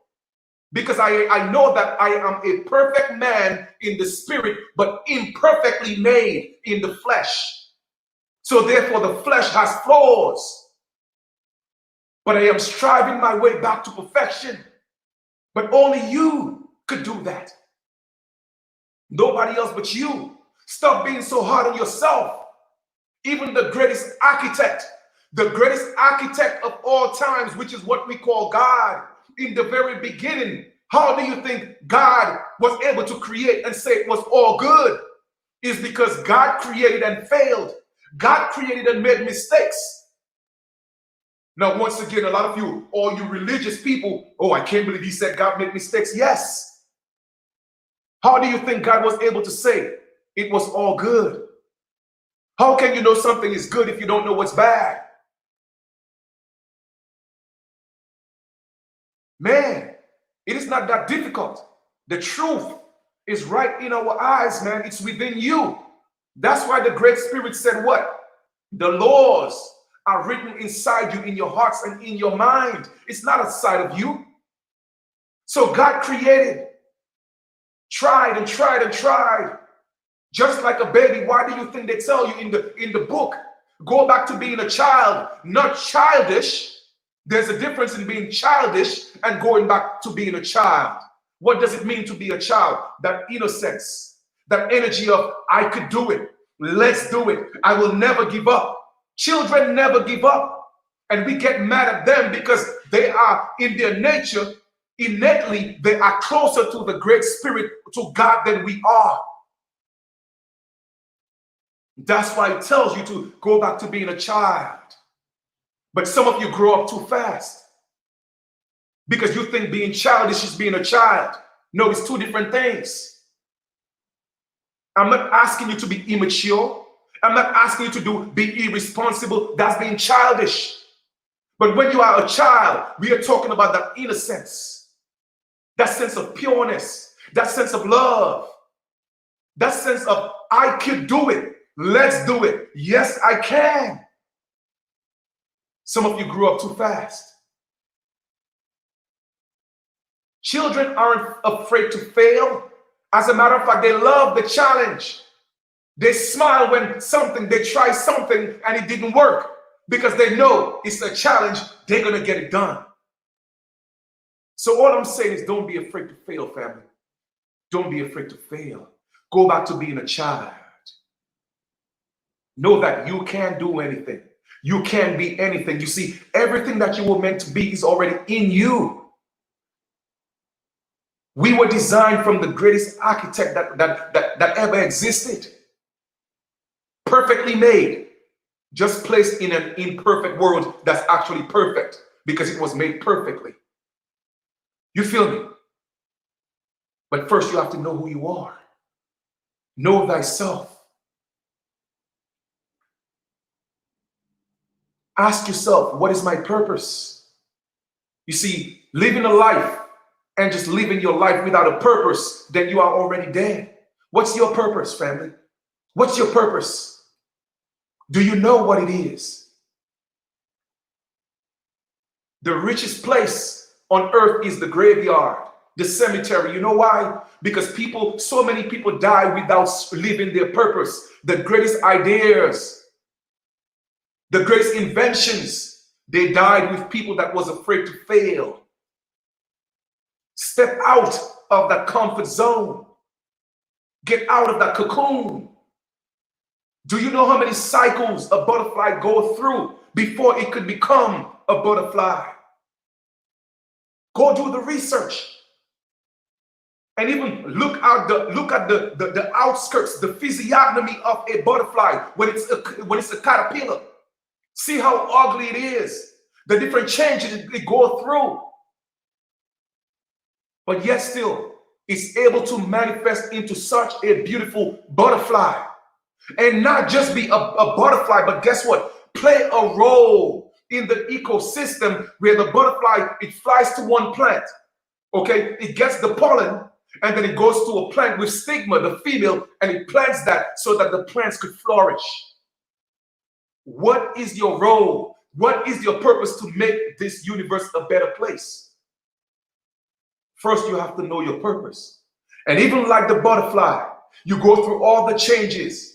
Because I know that I am a perfect man in the spirit, but imperfectly made in the flesh. So therefore the flesh has flaws. But I am striving my way back to perfection. But only you could do that. Nobody else but you. Stop being so hard on yourself. Even the greatest architect of all times, which is what we call God, in the very beginning, How do you think God was able to create and say it was all good? Is because God created and failed. God created and made mistakes. Now, once again, a lot of you, all you religious people, oh, I can't believe he said God made mistakes. Yes. How do you think God was able to say it was all good? How can you know something is good if you don't know what's bad? Man, it is not that difficult. The truth is right in our eyes, man. It's within you. That's why the Great Spirit said what? The laws are written inside you, in your hearts and in your mind. It's not outside of you. So God created, tried and tried and tried. Just like a baby, why do you think they tell you in the book, go back to being a child, not childish? There's a difference in being childish and going back to being a child. What does it mean to be a child? That innocence, that energy of, I could do it. Let's do it. I will never give up. Children never give up. And we get mad at them because they are in their nature, innately, they are closer to the Great Spirit, to God, than we are. That's why it tells you to go back to being a child. But some of you grow up too fast because you think being childish is being a child. No, it's two different things. I'm not asking you to be immature. I'm not asking you to be irresponsible. That's being childish. But when you are a child, we are talking about that innocence, that sense of pureness, that sense of love, that sense of, I could do it. Let's do it. Yes, I can. Some of you grew up too fast. Children aren't afraid to fail. As a matter of fact, they love the challenge. They smile when they try something and it didn't work because they know it's a challenge. They're going to get it done. So all I'm saying is don't be afraid to fail, family. Don't be afraid to fail. Go back to being a child. Know that you can do anything. You can be anything. You see, everything that you were meant to be is already in you. We were designed from the greatest architect that ever existed. Perfectly made. Just placed in an imperfect world that's actually perfect because it was made perfectly. You feel me? But first you have to know who you are. Know thyself. Ask yourself, what is my purpose? You see, living a life and just living your life without a purpose, then you are already dead. What's your purpose, family? What's your purpose? Do you know what it is? The richest place on earth is the graveyard, the cemetery. You know why? Because so many people die without living their purpose. The greatest ideas, the greatest inventions, they died with people that was afraid to fail. Step out of that comfort zone. Get out of that cocoon. Do you know how many cycles a butterfly goes through before it could become a butterfly? Go do the research. And even look at the outskirts, the physiognomy of a butterfly when it's a caterpillar. See how ugly it is, the different changes it goes through. But yet still, it's able to manifest into such a beautiful butterfly. And not just be a butterfly, but guess what? Play a role in the ecosystem where the butterfly, it flies to one plant, okay? It gets the pollen, and then it goes to a plant with stigma, the female, and it plants that so that the plants could flourish. What is your role? What is your purpose to make this universe a better place? First, you have to know your purpose. And even like the butterfly, you go through all the changes.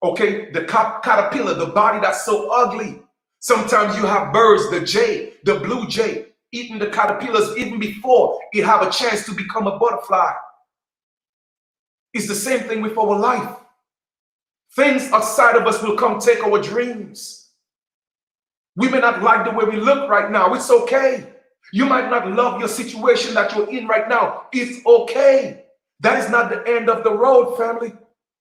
Okay, the caterpillar, the body that's so ugly. Sometimes you have birds, the jay, the blue jay, eating the caterpillars even before it have a chance to become a butterfly. It's the same thing with our life. Things outside of us will come take our dreams. We may not like the way we look right now. It's okay. You might not love your situation that you're in right now. It's okay. That is not the end of the road, family.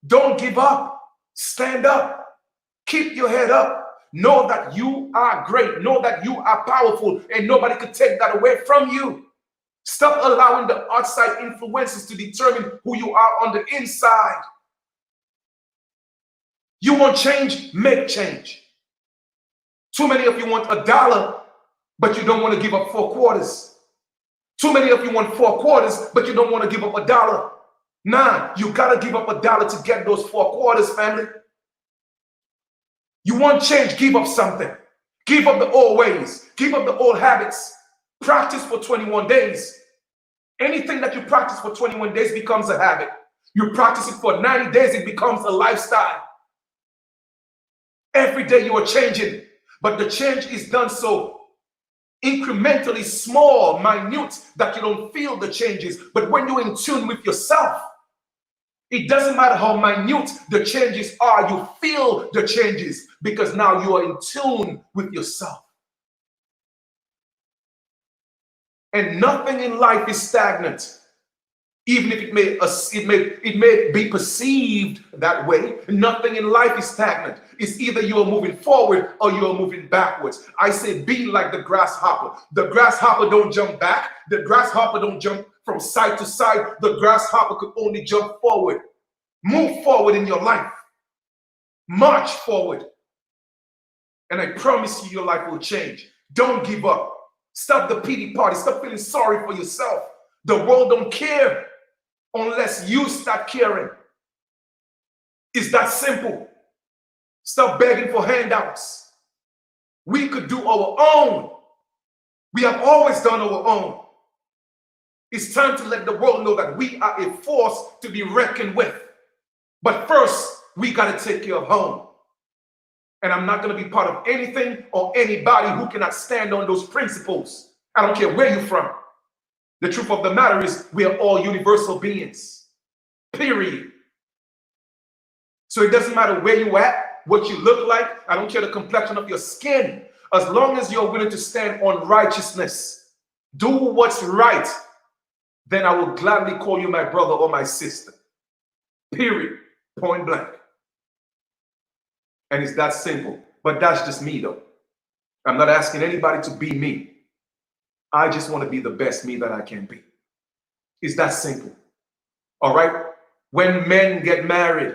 Don't give up. Stand up. Keep your head up. Know that you are great. Know that you are powerful, and nobody could take that away from you. Stop allowing the outside influences to determine who you are on the inside. You want change? Make change. Too many of you want $1, but you don't want to give up 4 quarters. Too many of you want 4 quarters, but you don't want to give up $1. Nah, you got to give up $1 to get those 4 quarters, family. You want change? Give up something. Give up the old ways. Give up the old habits. Practice for 21 days. Anything that you practice for 21 days becomes a habit. You practice it for 90 days, it becomes a lifestyle. Every day you are changing, but the change is done so incrementally small, minute, that you don't feel the changes. But when you're in tune with yourself, it doesn't matter how minute the changes are, you feel the changes because now you are in tune with yourself. And nothing in life is stagnant. Even if it may be perceived that way, nothing in life is stagnant. It's either you are moving forward or you are moving backwards. I say be like the grasshopper. The grasshopper don't jump back. The grasshopper don't jump from side to side. The grasshopper could only jump forward. Move forward in your life. March forward. And I promise you your life will change. Don't give up. Stop the pity party. Stop feeling sorry for yourself. The world don't care unless you start caring. It's that simple. Stop begging for handouts. We could do our own. We have always done our own. It's time to let the world know that we are a force to be reckoned with. But first, we got to take care of home. And I'm not going to be part of anything or anybody who cannot stand on those principles. I don't care where you're from. The truth of the matter is we are all universal beings, period. So it doesn't matter where you at, what you look like. I don't care the complexion of your skin. As long as you're willing to stand on righteousness, do what's right, then I will gladly call you my brother or my sister, period, point blank. And it's that simple. But that's just me, though. I'm not asking anybody to be me. I just want to be the best me that I can be. It's that simple. All right? When men get married,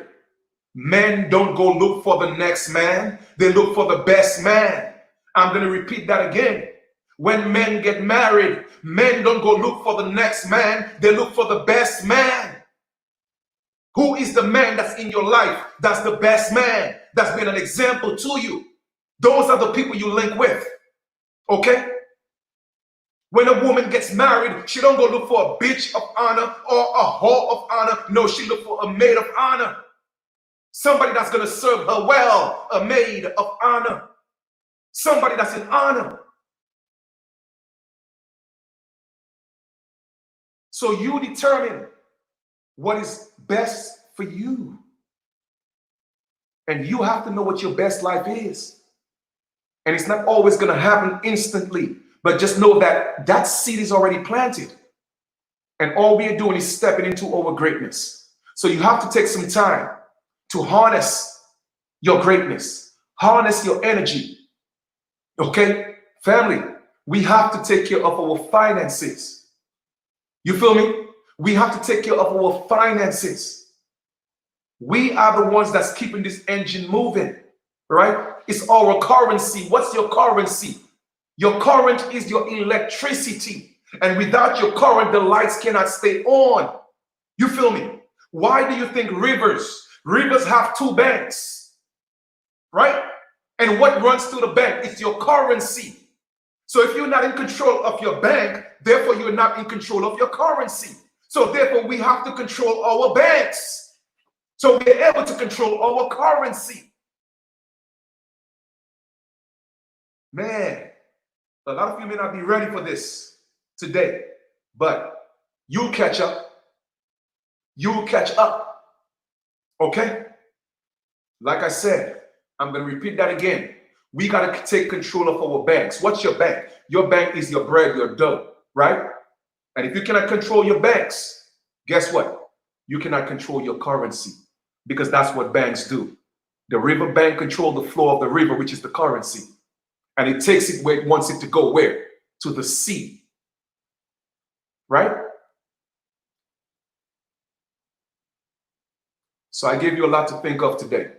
men don't go look for the next man. They look for the best man. I'm going to repeat that again. When men get married, men don't go look for the next man. They look for the best man. Who is the man that's in your life? That's the best man. That's been an example to you. Those are the people you link with. Okay? When a woman gets married, she don't go look for a bitch of honor or a whore of honor. No, she look for a maid of honor. Somebody that's going to serve her well, a maid of honor. Somebody that's in honor. So you determine what is best for you. And you have to know what your best life is. And it's not always going to happen instantly. But just know that that seed is already planted. And all we are doing is stepping into our greatness. So you have to take some time to harness your greatness. Harness your energy. Okay? Family, we have to take care of our finances. You feel me? We have to take care of our finances. We are the ones that's keeping this engine moving. Right? It's our currency. What's your currency? Your current is your electricity. And without your current, the lights cannot stay on. You feel me? Why do you think rivers have 2 banks? Right? And what runs through the bank is your currency. So if you're not in control of your bank, therefore you're not in control of your currency. So therefore we have to control our banks. So we're able to control our currency. Man. A lot of you may not be ready for this today, but you'll catch up. You'll catch up. Okay? Like I said, I'm going to repeat that again. We got to take control of our banks. What's your bank? your bank is your bread, your dough, right? And if you cannot control your banks, guess what? You cannot control your currency, because that's what banks do. The river bank control the flow of the river, which is the currency. And it takes it where it wants it to go. Where? To the sea, right? So I gave you a lot to think of today.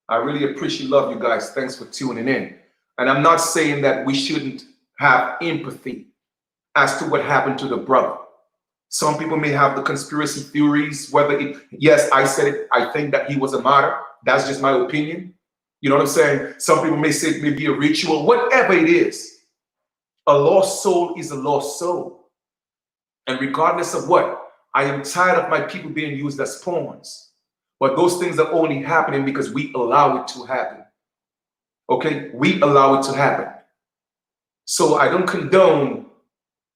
I really appreciate, love you guys. Thanks for tuning in. And I'm not saying that we shouldn't have empathy as to what happened to the brother. Some people may have the conspiracy theories, whether it, yes, I said it, I think that he was a martyr. That's just my opinion. You know what I'm saying? Some people may say it may be a ritual, whatever it is. A lost soul is a lost soul. And regardless of what, I am tired of my people being used as pawns. But those things are only happening because we allow it to happen. Okay? We allow it to happen. So I don't condone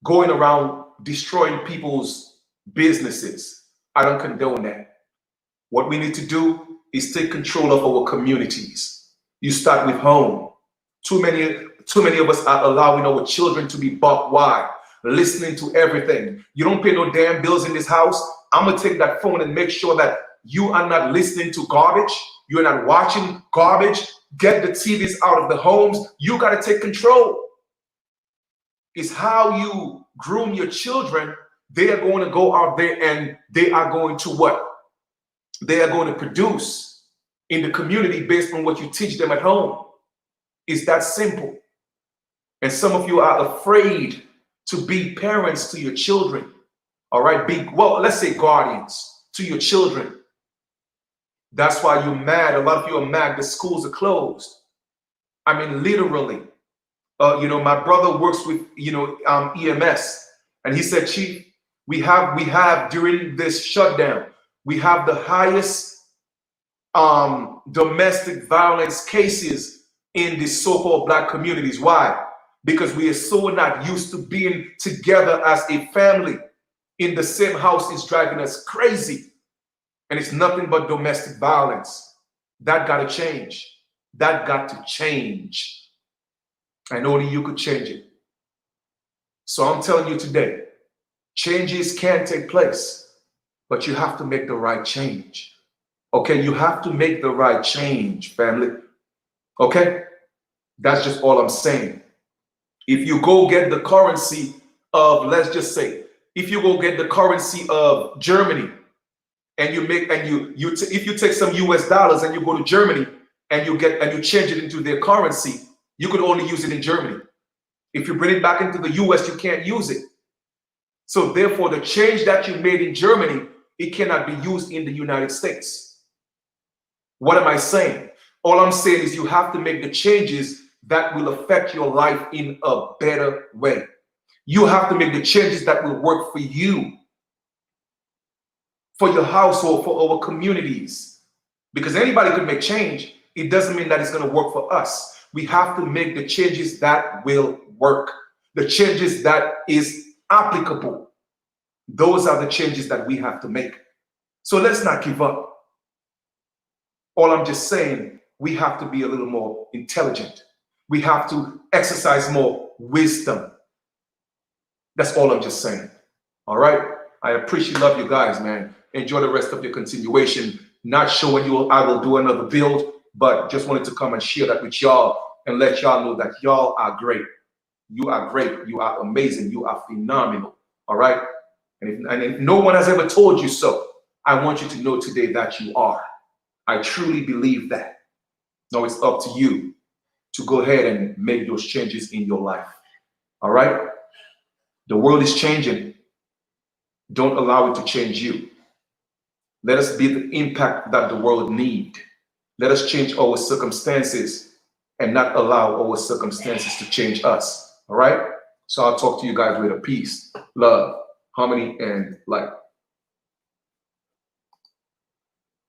going around destroying people's businesses. I don't condone that. What we need to do is take control of our communities. You start with home. Too many of us are allowing our children to be buck wild, listening to everything. You don't pay no damn bills in this house. I'm gonna take that phone and make sure that you are not listening to garbage. You're not watching garbage. Get the TVs out of the homes. You got to take control. It's how you groom your children. They are going to go out there and they are going to what? They are going to produce in the community based on what you teach them at home. It's that simple. And some of you are afraid to be parents to your children. All right, let's say guardians to your children. That's why you're mad. A lot of you are mad the schools are closed. I mean, literally. My brother works with, EMS. And he said, Chief, we have during this shutdown, we have the highest domestic violence cases in the so-called Black communities. Why? Because we are so not used to being together as a family in the same house. Is driving us crazy. And it's nothing but domestic violence. That got to change. That got to change. And only you could change it. So I'm telling you today, changes can take place, but you have to make the right change. Okay, you have to make the right change, family. Okay? That's just all I'm saying. If you go get the currency of, let's just say, if you go get the currency of Germany, and if you take some US dollars and you go to Germany and you change it into their currency, you could only use it in Germany. If you bring it back into the US, you can't use it. So therefore, the change that you made in Germany, it cannot be used in the United States. What am I saying? All I'm saying is you have to make the changes that will affect your life in a better way. You have to make the changes that will work for you, for your household, for our communities. Because anybody could make change. It doesn't mean that it's going to work for us. We have to make the changes that will work. The changes that is applicable. Those are the changes that we have to make. So let's not give up. All I'm just saying, we have to be a little more intelligent. We have to exercise more wisdom. That's all I'm just saying. All right? I appreciate, love you guys, man. Enjoy the rest of your continuation. Not sure when I will do another build, but just wanted to come and share that with y'all and let y'all know that y'all are great. You are great. You are amazing. You are phenomenal. All right? And if no one has ever told you so, I want you to know today that you are. I truly believe that. Now it's up to you to go ahead and make those changes in your life. All right? The world is changing. Don't allow it to change you. Let us be the impact that the world needs. Let us change our circumstances and not allow our circumstances to change us. All right? So I'll talk to you guys later. Peace, love, harmony, and light.